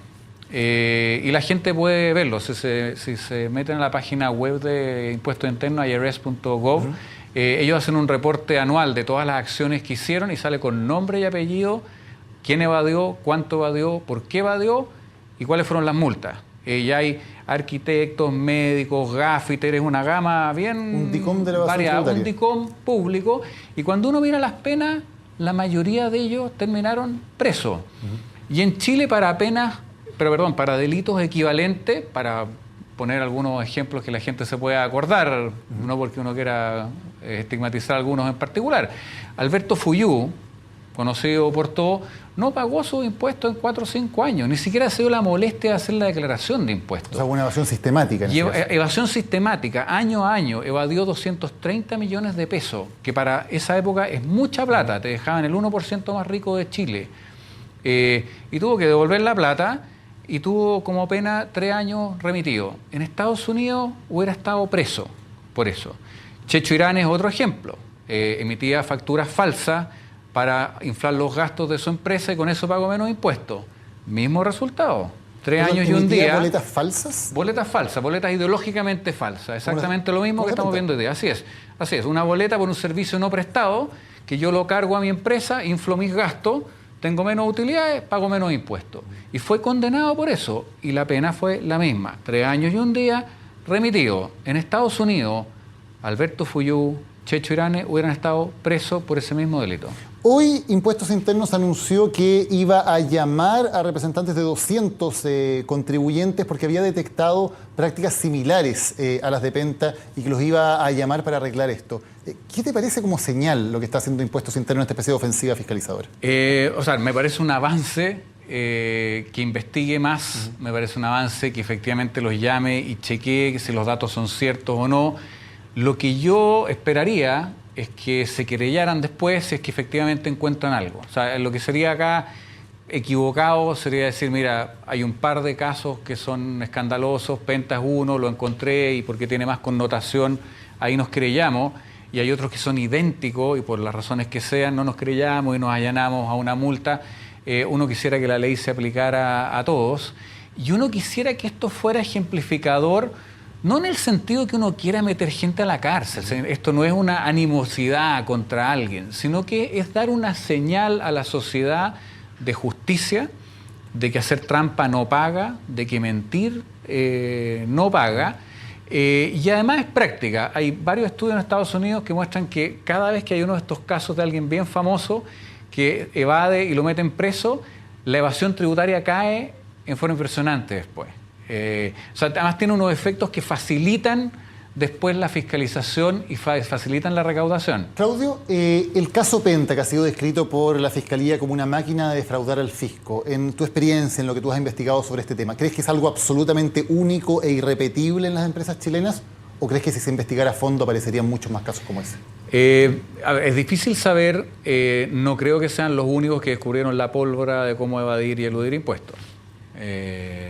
Y la gente puede verlo. Si se meten a la página web de Impuestos Internos, irs.gov, ellos hacen un reporte anual de todas las acciones que hicieron y sale con nombre y apellido, quién evadió, cuánto evadió, por qué evadió y cuáles fueron las multas. Ya hay arquitectos, médicos, gaffiteres, una gama bien un DICOM de la variada, un DICOM público. Y cuando uno mira las penas, la mayoría de ellos terminaron presos. Y en Chile para delitos equivalentes, para poner algunos ejemplos que la gente se pueda acordar, no porque uno quiera estigmatizar a algunos en particular. Alberto Fuyú, conocido por todos, no pagó sus impuestos en 4 o 5 años, ni siquiera se dio la molestia de hacer la declaración de impuestos. O sea, una evasión sistemática. Evasión sistemática, año a año, evadió 230 millones de pesos, que para esa época es mucha plata, te dejaban el 1% más rico de Chile. Y tuvo que devolver la plata y tuvo como pena 3 años remitido. En Estados Unidos hubiera estado preso por eso. Checho Irán es otro ejemplo. Emitía facturas falsas para inflar los gastos de su empresa y con eso pagó menos impuestos. Mismo resultado. 3 años y un día. ¿Boletas falsas? Boletas falsas, boletas ideológicamente falsas. Exactamente lo mismo que estamos viendo hoy día. Así es. Una boleta por un servicio no prestado, que yo lo cargo a mi empresa, inflo mis gastos, tengo menos utilidades, pago menos impuestos. Y fue condenado por eso. Y la pena fue la misma. 3 años y un día remitido. En Estados Unidos, Alberto Fuyú, Checho Irane hubieran estado presos por ese mismo delito. Hoy Impuestos Internos anunció que iba a llamar a representantes de 200 contribuyentes porque había detectado prácticas similares a las de Penta y que los iba a llamar para arreglar esto. ¿Qué te parece como señal lo que está haciendo Impuestos Internos en esta especie de ofensiva fiscalizadora? Me parece un avance que investigue más, me parece un avance que efectivamente los llame y chequee si los datos son ciertos o no. Lo que yo esperaría es que se querellaran después si es que efectivamente encuentran algo. O sea, lo que sería acá equivocado sería decir, mira, hay un par de casos que son escandalosos, Penta es uno, lo encontré y porque tiene más connotación, ahí nos querellamos, y hay otros que son idénticos y por las razones que sean no nos querellamos y nos allanamos a una multa. Uno quisiera que la ley se aplicara a todos y uno quisiera que esto fuera ejemplificador. No en el sentido que uno quiera meter gente a la cárcel, esto no es una animosidad contra alguien, sino que es dar una señal a la sociedad de justicia, de que hacer trampa no paga, de que mentir no paga, y además es práctica. Hay varios estudios en Estados Unidos que muestran que cada vez que hay uno de estos casos de alguien bien famoso que evade y lo meten preso, la evasión tributaria cae en forma impresionante después. Además tiene unos efectos que facilitan después la fiscalización y facilitan la recaudación. Claudio, el caso Penta, que ha sido descrito por la Fiscalía como una máquina de defraudar al fisco, en tu experiencia, en lo que tú has investigado sobre este tema, ¿crees que es algo absolutamente único e irrepetible en las empresas chilenas? ¿O crees que si se investigara a fondo aparecerían muchos más casos como ese? Es difícil saber, no creo que sean los únicos que descubrieron la pólvora de cómo evadir y eludir impuestos.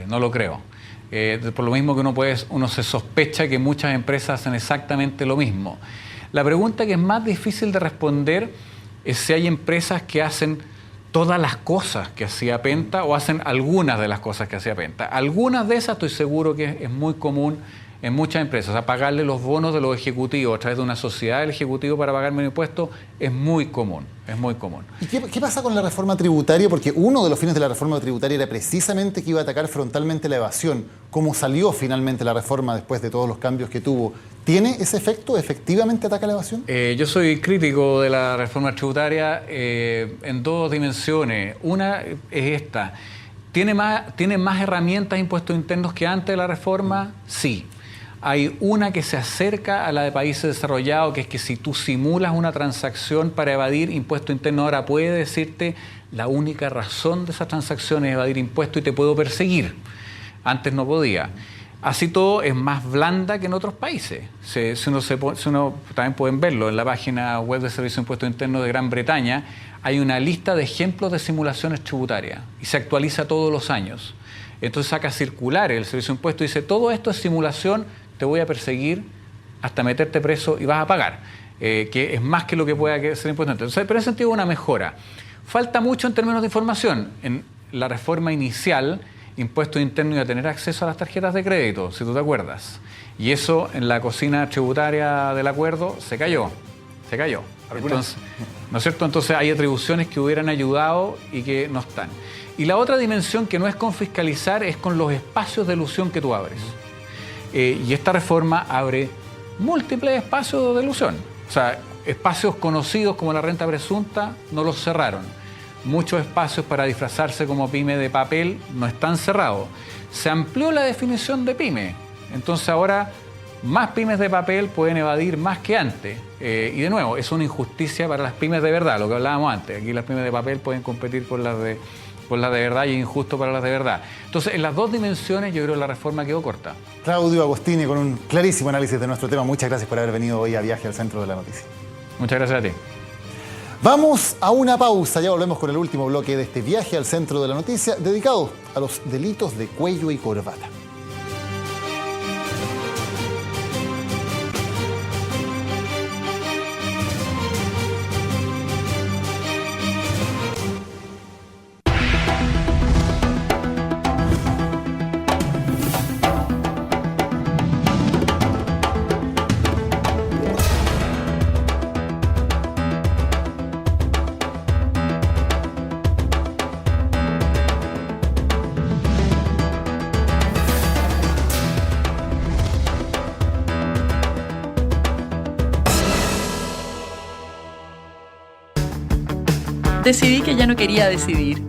No lo creo. Por lo mismo que uno se sospecha que muchas empresas hacen exactamente lo mismo. La pregunta que es más difícil de responder es si hay empresas que hacen todas las cosas que hacía Penta o hacen algunas de las cosas que hacía Penta. Algunas de esas estoy seguro que es muy común en muchas empresas. O sea, pagarle los bonos de los ejecutivos a través de una sociedad del ejecutivo para pagar menos impuestos es muy común. Es muy común. ¿Y qué pasa con la reforma tributaria? Porque uno de los fines de la reforma tributaria era precisamente que iba a atacar frontalmente la evasión. ¿Cómo salió finalmente la reforma después de todos los cambios que tuvo? ¿Tiene ese efecto? ¿Efectivamente ataca la evasión? Yo soy crítico de la reforma tributaria en 2 dimensiones. Una es esta. ¿Tiene más herramientas de impuestos internos que antes de la reforma? Sí. Hay una que se acerca a la de países desarrollados, que es que si tú simulas una transacción para evadir impuesto interno, ahora puede decirte la única razón de esa transacción es evadir impuestos y te puedo perseguir. Antes no podía. Así todo es más blanda que en otros países. Si uno también pueden verlo en la página web del Servicio de Impuestos Internos de Gran Bretaña, hay una lista de ejemplos de simulaciones tributarias y se actualiza todos los años. Entonces saca circulares el Servicio de Impuestos y dice, todo esto es simulación, te voy a perseguir hasta meterte preso y vas a pagar, que es más que lo que pueda ser impuesto. Entonces, pero en ese sentido una mejora. Falta mucho en términos de información. En la reforma inicial, Impuestos Internos iba a tener acceso a las tarjetas de crédito, si tú te acuerdas. Y eso en la cocina tributaria del acuerdo se cayó. Entonces, ¿no es cierto? Entonces hay atribuciones que hubieran ayudado y que no están. Y la otra dimensión que no es con fiscalizar es con los espacios de elusión que tú abres. Y esta reforma abre múltiples espacios de elusión. O sea, espacios conocidos como la renta presunta no los cerraron. Muchos espacios para disfrazarse como pyme de papel no están cerrados. Se amplió la definición de pyme. Entonces ahora más pymes de papel pueden evadir más que antes. Y de nuevo, es una injusticia para las pymes de verdad, lo que hablábamos antes. Aquí las pymes de papel pueden competir con las de verdad y es injusto para las de verdad. Entonces, en las dos dimensiones yo creo que la reforma quedó corta. Claudio Agostini, con un clarísimo análisis de nuestro tema. Muchas gracias por haber venido hoy a Viaje al Centro de la Noticia. Muchas gracias a ti. Vamos a una pausa, ya volvemos con el último bloque de este Viaje al Centro de la Noticia, dedicado a los delitos de cuello y corbata. Decidí que ya no quería decidir.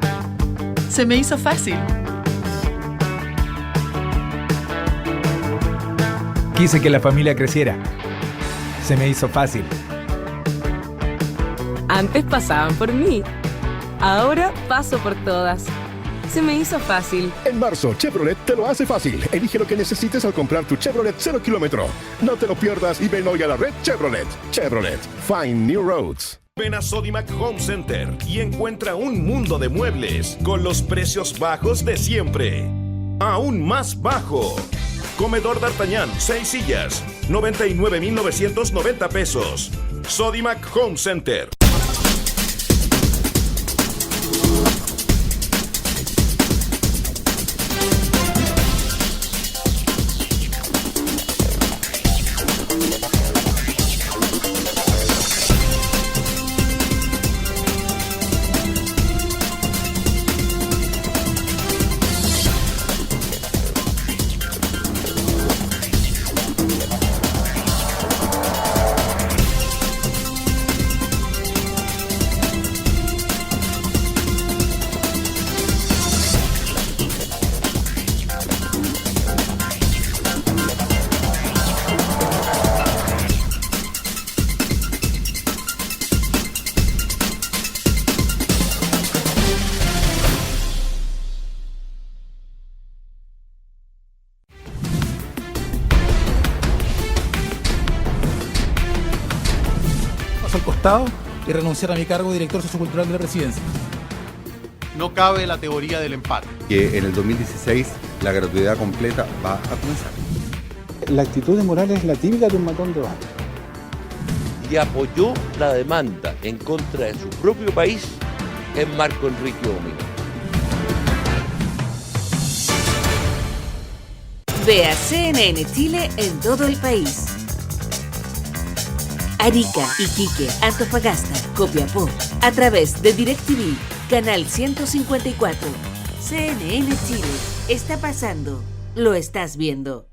Se me hizo fácil. Quise que la familia creciera. Se me hizo fácil. Antes pasaban por mí. Ahora paso por todas. Se me hizo fácil. En marzo, Chevrolet te lo hace fácil. Elige lo que necesites al comprar tu Chevrolet 0 kilómetro. No te lo pierdas y ven hoy a la red Chevrolet. Chevrolet. Find new roads. Ven a Sodimac Home Center y encuentra un mundo de muebles con los precios bajos de siempre. Aún más bajo. Comedor D'Artagnan, 6 sillas, 99,990 pesos. Sodimac Home Center. Al costado y renunciar a mi cargo de director sociocultural de la presidencia. No cabe la teoría del empate. Que en el 2016 la gratuidad completa va a comenzar. La actitud de Morales es la típica de un matón de bala. Y apoyó la demanda en contra de su propio país en Marco Enrique Ominga. Vea CNN Chile en todo el país. Arica, Iquique, Antofagasta, Copiapó, a través de DirecTV, canal 154. CNN Chile, está pasando, lo estás viendo.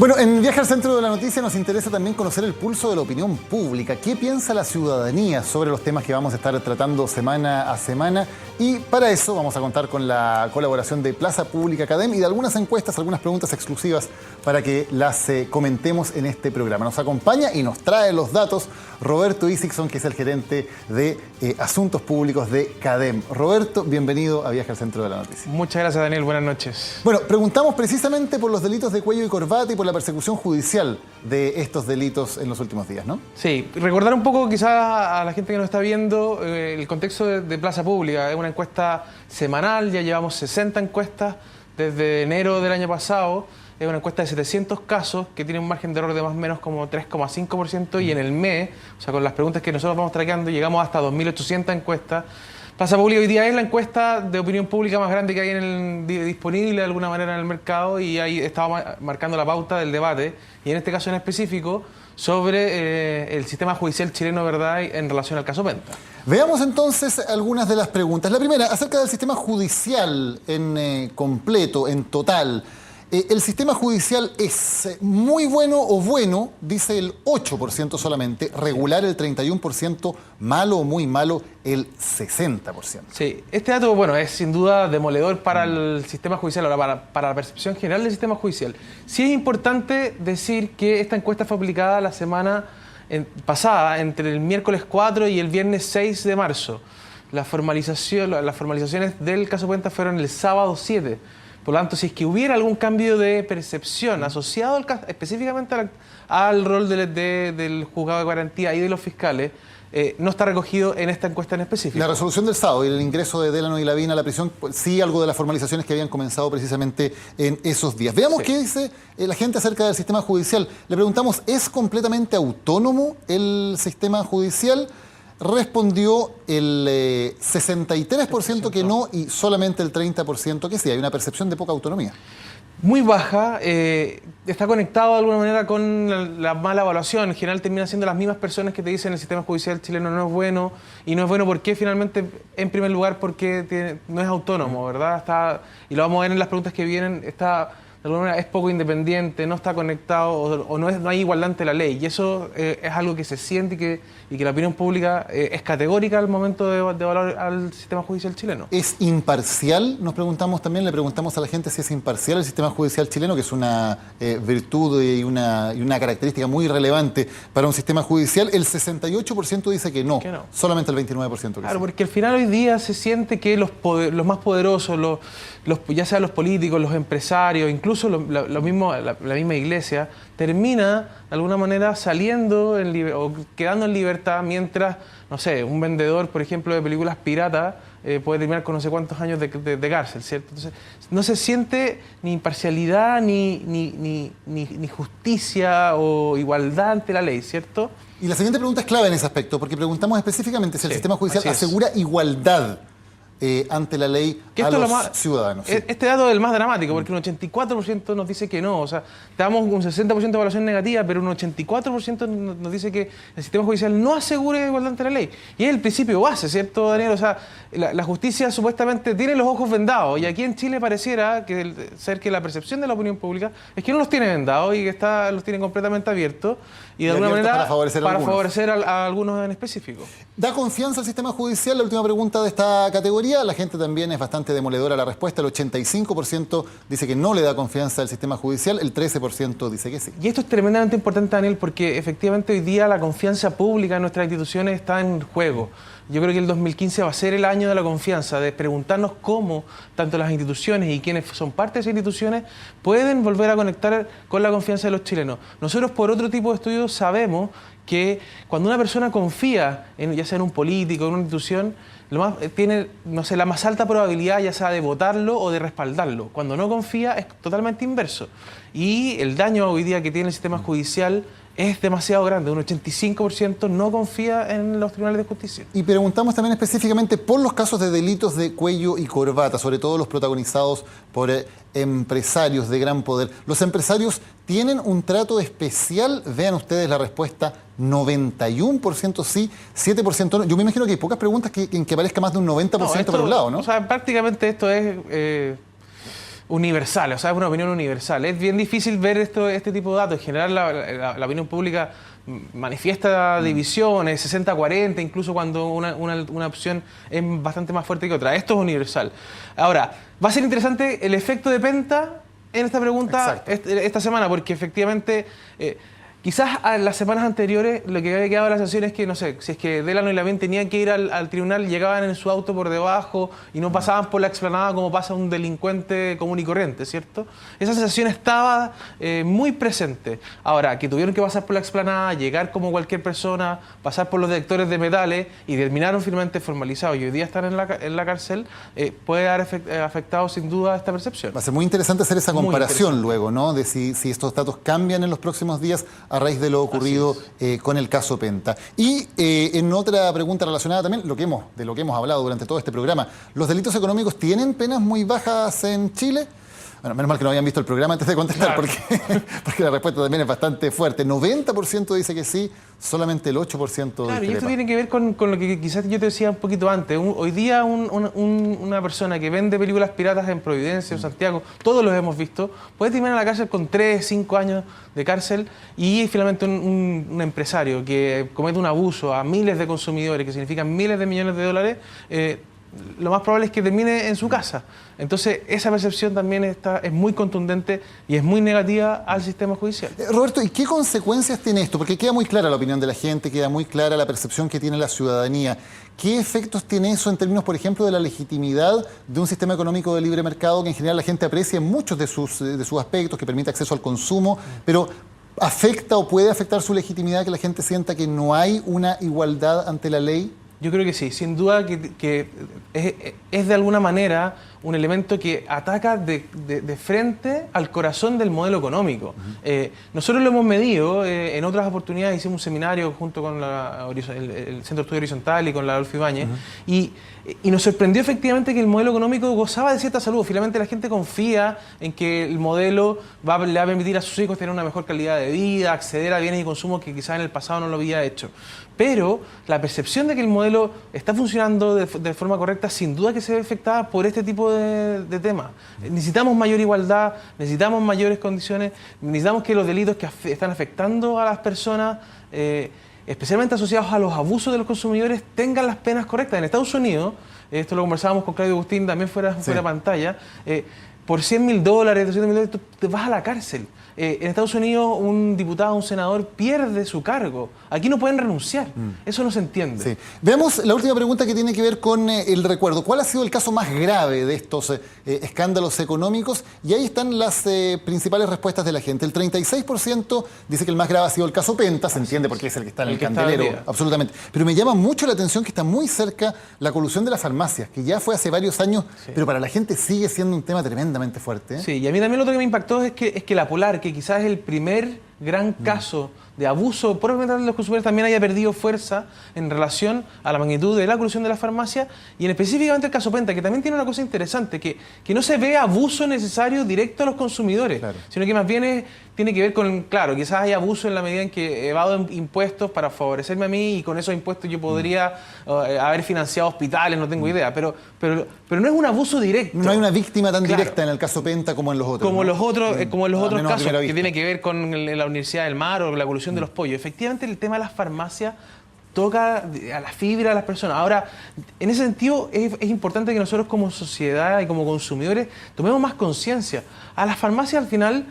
Bueno, en Viaje al Centro de la Noticia nos interesa también conocer el pulso de la opinión pública. ¿Qué piensa la ciudadanía sobre los temas que vamos a estar tratando semana a semana? Y para eso vamos a contar con la colaboración de Plaza Pública Cadem y de algunas encuestas, algunas preguntas exclusivas para que las comentemos en este programa. Nos acompaña y nos trae los datos Roberto Isixson, que es el gerente de Asuntos Públicos de Cadem. Roberto, bienvenido a Viaje al Centro de la Noticia. Muchas gracias, Daniel. Buenas noches. Bueno, preguntamos precisamente por los delitos de cuello y corbata y por la persecución judicial de estos delitos en los últimos días, ¿no? Sí, recordar un poco quizás a la gente que nos está viendo el contexto de Plaza Pública. Es una encuesta semanal, ya llevamos 60 encuestas desde enero del año pasado. Es una encuesta de 700 casos que tiene un margen de error de más o menos como 3,5% y en el mes, o sea, con las preguntas que nosotros vamos traqueando, llegamos hasta 2.800 encuestas. Plaza Pública hoy día es la encuesta de opinión pública más grande que hay disponible de alguna manera en el mercado y ahí estaba marcando la pauta del debate y en este caso en específico sobre el sistema judicial chileno, ¿verdad?, en relación al caso Penta. Veamos entonces algunas de las preguntas. La primera, acerca del sistema judicial en completo, en total. ¿El sistema judicial es muy bueno o bueno? Dice el 8% solamente, regular el 31%, malo o muy malo el 60%. Sí, este dato, bueno, es sin duda demoledor para el sistema judicial, ahora para la percepción general del sistema judicial. Sí es importante decir que esta encuesta fue aplicada la semana pasada, entre el miércoles 4 y el viernes 6 de marzo. Las formalizaciones del caso Penta fueron el sábado 7. Por lo tanto, si es que hubiera algún cambio de percepción asociado específicamente al rol del juzgado de garantía y de los fiscales, no está recogido en esta encuesta en específico. La resolución del sábado y el ingreso de Delano y Lavín a la prisión, pues, sí, algo de las formalizaciones que habían comenzado precisamente en esos días. Veamos qué dice la gente acerca del sistema judicial. Le preguntamos, ¿es completamente autónomo el sistema judicial? Respondió el 63% que no y solamente el 30% que sí. Hay una percepción de poca autonomía. Muy baja, está conectado de alguna manera con la mala evaluación. En general terminan siendo las mismas personas que te dicen el sistema judicial chileno no es bueno, y no es bueno porque finalmente, en primer lugar, porque no es autónomo, ¿verdad? Y lo vamos a ver en las preguntas que vienen, de alguna manera es poco independiente, no está conectado o no hay igualdad ante la ley. Y eso es algo que se siente y que la opinión pública es categórica al momento de evaluar al sistema judicial chileno. ¿Es imparcial? Nos preguntamos también, le preguntamos a la gente si es imparcial el sistema judicial chileno, que es una virtud y una característica muy relevante para un sistema judicial. El 68% dice que no, solamente el 29% que sí. Claro, porque al final hoy día se siente que los más poderosos, ya sea los políticos, los empresarios, incluso la misma iglesia, termina de alguna manera saliendo o quedando en libertad mientras, no sé, un vendedor, por ejemplo, de películas piratas puede terminar con no sé cuántos años de cárcel, ¿cierto? Entonces, no se siente ni imparcialidad, ni justicia o igualdad ante la ley, ¿cierto? Y la siguiente pregunta es clave en ese aspecto, porque preguntamos específicamente si el sistema judicial asegura igualdad ante la ley a los ciudadanos. Sí. Este dato es el más dramático, porque un 84% nos dice que no. O sea, damos un 60% de evaluación negativa, pero un 84% nos dice que el sistema judicial no asegura igualdad ante la ley. Y es el principio base, ¿cierto, Daniel? O sea, la justicia supuestamente tiene los ojos vendados, y aquí en Chile pareciera que la percepción de la opinión pública es que no los tiene vendados y que los tiene completamente abiertos, y de alguna manera para favorecer a algunos en específico. ¿Da confianza al sistema judicial? La última pregunta de esta categoría. La gente también es bastante demoledora la respuesta. El 85% dice que no le da confianza al sistema judicial, el 13% dice que sí. Y esto es tremendamente importante, Daniel, porque efectivamente hoy día la confianza pública en nuestras instituciones está en juego. Yo creo que el 2015 va a ser el año de la confianza, de preguntarnos cómo tanto las instituciones y quienes son parte de esas instituciones pueden volver a conectar con la confianza de los chilenos. Nosotros, por otro tipo de estudios, sabemos que cuando una persona confía, ya sea en un político, en una institución, tiene, no sé, la más alta probabilidad ya sea de votarlo o de respaldarlo. Cuando no confía es totalmente inverso. Y el daño hoy día que tiene el sistema judicial es demasiado grande. Un 85% no confía en los tribunales de justicia. Y preguntamos también específicamente por los casos de delitos de cuello y corbata, sobre todo los protagonizados por empresarios de gran poder. ¿Los empresarios tienen un trato especial? Vean ustedes la respuesta, 91% sí, 7% no. Yo me imagino que hay pocas preguntas en que aparezca más de un 90% por un lado, ¿no? O sea, prácticamente esto es universal, o sea, es una opinión universal. Es bien difícil ver este tipo de datos. En general, la opinión pública manifiesta divisiones, 60-40, incluso cuando una opción es bastante más fuerte que otra. Esto es universal. Ahora, va a ser interesante el efecto de Penta en esta pregunta esta semana, porque efectivamente... quizás a las semanas anteriores lo que había quedado de la sensación es que, no sé, si es que Delano y Lavín tenían que ir al tribunal, llegaban en su auto por debajo y no pasaban por la explanada como pasa un delincuente común y corriente, ¿cierto? Esa sensación estaba muy presente. Ahora, que tuvieron que pasar por la explanada, llegar como cualquier persona, pasar por los detectores de metales y terminaron finalmente formalizados y hoy día están en la cárcel, puede haber afectado sin duda esta percepción. Va a ser muy interesante hacer esa comparación luego, ¿no? De si estos datos cambian en los próximos días a raíz de lo ocurrido con el caso Penta. Y en otra pregunta relacionada también, de lo que hemos hablado durante todo este programa, ¿los delitos económicos tienen penas muy bajas en Chile? Bueno, menos mal que no habían visto el programa antes de contestar, porque la respuesta también es bastante fuerte. 90% dice que sí, solamente el 8% Claro, y esto tiene que ver con lo que quizás yo te decía un poquito antes. Hoy día una persona que vende películas piratas en Providencia o Santiago, todos los hemos visto, puede terminar en la cárcel con 3, 5 años de cárcel, y finalmente un empresario que comete un abuso a miles de consumidores, que significan miles de millones de dólares, lo más probable es que termine en su casa. Entonces, esa percepción también es muy contundente y es muy negativa al sistema judicial. Roberto, ¿y qué consecuencias tiene esto? Porque queda muy clara la opinión de la gente, queda muy clara la percepción que tiene la ciudadanía. ¿Qué efectos tiene eso en términos, por ejemplo, de la legitimidad de un sistema económico de libre mercado que en general la gente aprecia en muchos de sus aspectos, que permite acceso al consumo, pero afecta o puede afectar su legitimidad que la gente sienta que no hay una igualdad ante la ley? Yo creo que sí, sin duda que es de alguna manera un elemento que ataca de frente al corazón del modelo económico. Nosotros lo hemos medido, en otras oportunidades hicimos un seminario junto con el Centro de Estudio Horizontal y con la Adolfo Ibáñez, y nos sorprendió efectivamente que el modelo económico gozaba de cierta salud. Finalmente la gente confía en que el modelo le va a permitir a sus hijos tener una mejor calidad de vida, acceder a bienes y consumos que quizás en el pasado no lo había hecho. Pero la percepción de que el modelo está funcionando de forma correcta, sin duda que se ve afectada por este tipo de temas. Necesitamos mayor igualdad, necesitamos mayores condiciones, necesitamos que los delitos que están afectando a las personas, especialmente asociados a los abusos de los consumidores, tengan las penas correctas. En Estados Unidos, esto lo conversábamos con Claudio Agustín también fuera de pantalla, por $100.000, $200.000, tú te vas a la cárcel. En Estados Unidos un diputado, un senador pierde su cargo. Aquí no pueden renunciar. Eso no se entiende. Sí. Veamos la última pregunta que tiene que ver con el recuerdo. ¿Cuál ha sido el caso más grave de estos escándalos económicos? Y ahí están las principales respuestas de la gente. El 36% dice que el más grave ha sido el caso Penta. Se entiende porque es el que está en el candelero. Absolutamente. Pero me llama mucho la atención que está muy cerca la colusión de las farmacias, que ya fue hace varios años, pero para la gente sigue siendo un tema tremendamente fuerte. Sí, y a mí también lo otro que me impactó es que la Polar, que quizás es el primer gran caso de abuso propiamente de los consumidores, también haya perdido fuerza en relación a la magnitud de la colusión de la farmacia, y en específicamente el caso Penta, que también tiene una cosa interesante, que no se ve abuso necesario directo a los consumidores, sino que más bien tiene que ver con, claro, quizás hay abuso en la medida en que evado impuestos para favorecerme a mí, y con esos impuestos yo podría haber financiado hospitales, no tengo idea, pero no es un abuso directo. No hay una víctima tan directa en el caso Penta como en los otros. Como en los otros casos, que tiene que ver con la Universidad del Mar o la evolución de los pollos. Efectivamente, el tema de las farmacias toca a la fibra de las personas. Ahora, en ese sentido, es importante que nosotros como sociedad y como consumidores tomemos más conciencia. A las farmacias, al final,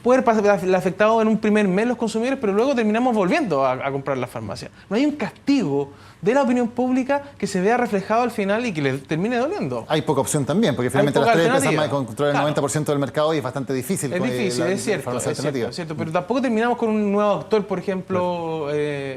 puede haber afectado en un primer mes los consumidores, pero luego terminamos volviendo a comprar las farmacias. No hay un castigo de la opinión pública que se vea reflejado al final y que le termine doliendo. Hay poca opción también, porque finalmente las tres empresas controlan el 90% del mercado y es bastante difícil. Es difícil, es cierto, pero tampoco terminamos con un nuevo actor, por ejemplo,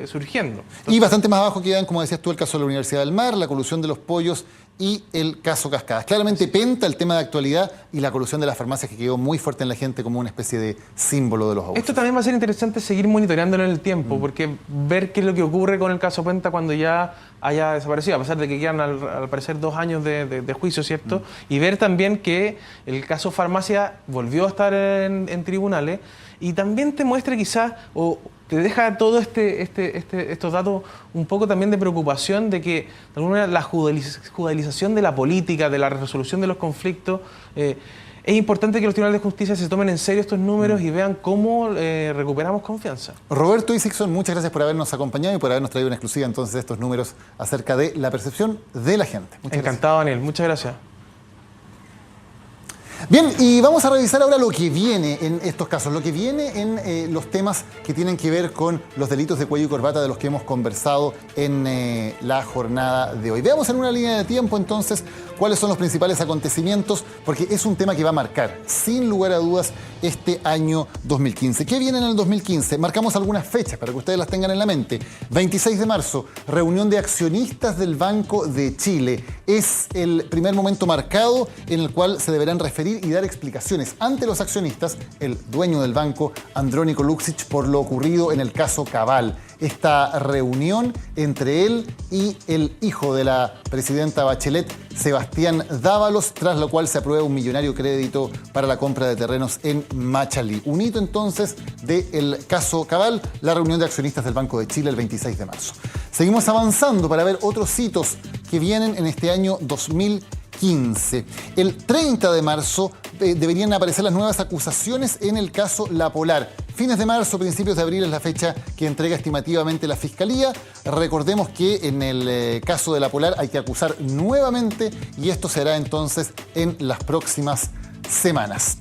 surgiendo. Entonces, y bastante más abajo quedan, como decías tú, el caso de la Universidad del Mar, la colusión de los pollos y el caso Cascadas. Claramente Penta, el tema de actualidad, y la colusión de las farmacias, que quedó muy fuerte en la gente como una especie de símbolo de los abusos. Esto también va a ser interesante seguir monitoreándolo en el tiempo, porque ver qué es lo que ocurre con el caso Penta cuando ya haya desaparecido, a pesar de que quedan al parecer 2 años de juicio, ¿cierto? Y ver también que el caso farmacia volvió a estar en tribunales, y también te muestra quizás, o te deja todo estos datos un poco también de preocupación de que de alguna manera la judicialización de la política, de la resolución de los conflictos, es importante que los tribunales de justicia se tomen en serio estos números y vean cómo recuperamos confianza. Roberto Isakson, muchas gracias por habernos acompañado y por habernos traído una exclusiva entonces de estos números acerca de la percepción de la gente. Encantado, Daniel. Muchas gracias. Bien, y vamos a revisar ahora lo que viene en estos casos, lo que viene en los temas que tienen que ver con los delitos de cuello y corbata de los que hemos conversado en la jornada de hoy. Veamos en una línea de tiempo entonces cuáles son los principales acontecimientos, porque es un tema que va a marcar, sin lugar a dudas, este año 2015. ¿Qué viene en el 2015? Marcamos algunas fechas para que ustedes las tengan en la mente. 26 de marzo, reunión de accionistas del Banco de Chile. Es el primer momento marcado en el cual se deberán referir y dar explicaciones ante los accionistas, el dueño del banco, Andrónico Luksic, por lo ocurrido en el caso Cabal. Esta reunión entre él y el hijo de la presidenta Bachelet, Sebastián Dávalos, tras lo cual se aprueba un millonario crédito para la compra de terrenos en Machalí. Un hito entonces del caso Cabal, la reunión de accionistas del Banco de Chile el 26 de marzo. Seguimos avanzando para ver otros hitos que vienen en este año 2015. El 30 de marzo deberían aparecer las nuevas acusaciones en el caso La Polar. Fines de marzo, principios de abril es la fecha que entrega estimativamente la Fiscalía. Recordemos que en el caso de La Polar hay que acusar nuevamente y esto se hará entonces en las próximas semanas.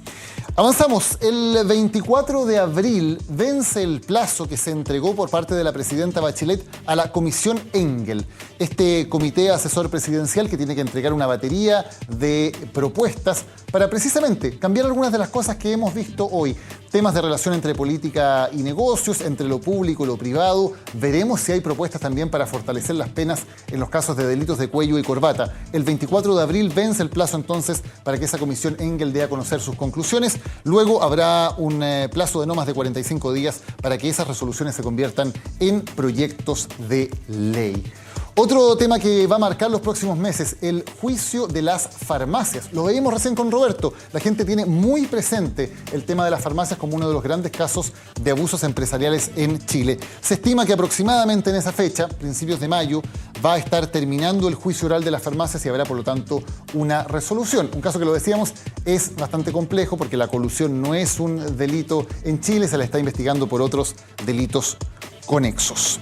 Avanzamos. El 24 de abril vence el plazo que se entregó por parte de la presidenta Bachelet a la Comisión Engel. Este comité asesor presidencial que tiene que entregar una batería de propuestas para precisamente cambiar algunas de las cosas que hemos visto hoy. Temas de relación entre política y negocios, entre lo público y lo privado. Veremos si hay propuestas también para fortalecer las penas en los casos de delitos de cuello y corbata. El 24 de abril vence el plazo entonces para que esa Comisión Engel dé a conocer sus conclusiones. Luego habrá un plazo de no más de 45 días para que esas resoluciones se conviertan en proyectos de ley. Otro tema que va a marcar los próximos meses, el juicio de las farmacias. Lo veíamos recién con Roberto. La gente tiene muy presente el tema de las farmacias como uno de los grandes casos de abusos empresariales en Chile. Se estima que aproximadamente en esa fecha, principios de mayo, va a estar terminando el juicio oral de las farmacias y habrá, por lo tanto, una resolución. Un caso que, lo decíamos, es bastante complejo porque la colusión no es un delito en Chile, se la está investigando por otros delitos conexos.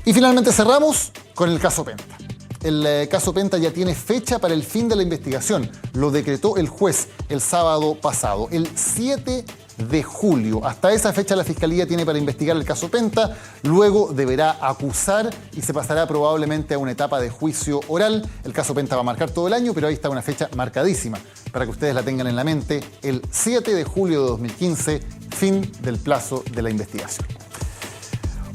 Y finalmente cerramos con el caso Penta. El caso Penta ya tiene fecha para el fin de la investigación. Lo decretó el juez el sábado pasado, el 7 de julio. Hasta esa fecha la Fiscalía tiene para investigar el caso Penta, luego deberá acusar y se pasará probablemente a una etapa de juicio oral. El caso Penta va a marcar todo el año, pero ahí está una fecha marcadísima para que ustedes la tengan en la mente. El 7 de julio de 2015, fin del plazo de la investigación.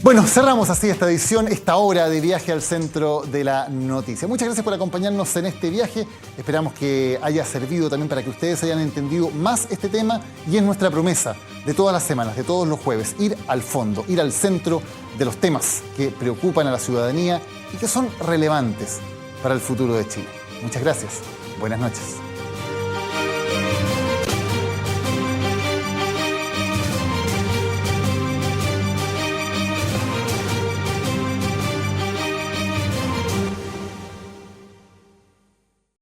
Bueno, cerramos así esta edición, esta hora de viaje al centro de la noticia. Muchas gracias por acompañarnos en este viaje. Esperamos que haya servido también para que ustedes hayan entendido más este tema y es nuestra promesa de todas las semanas, de todos los jueves, ir al fondo, ir al centro de los temas que preocupan a la ciudadanía y que son relevantes para el futuro de Chile. Muchas gracias. Buenas noches.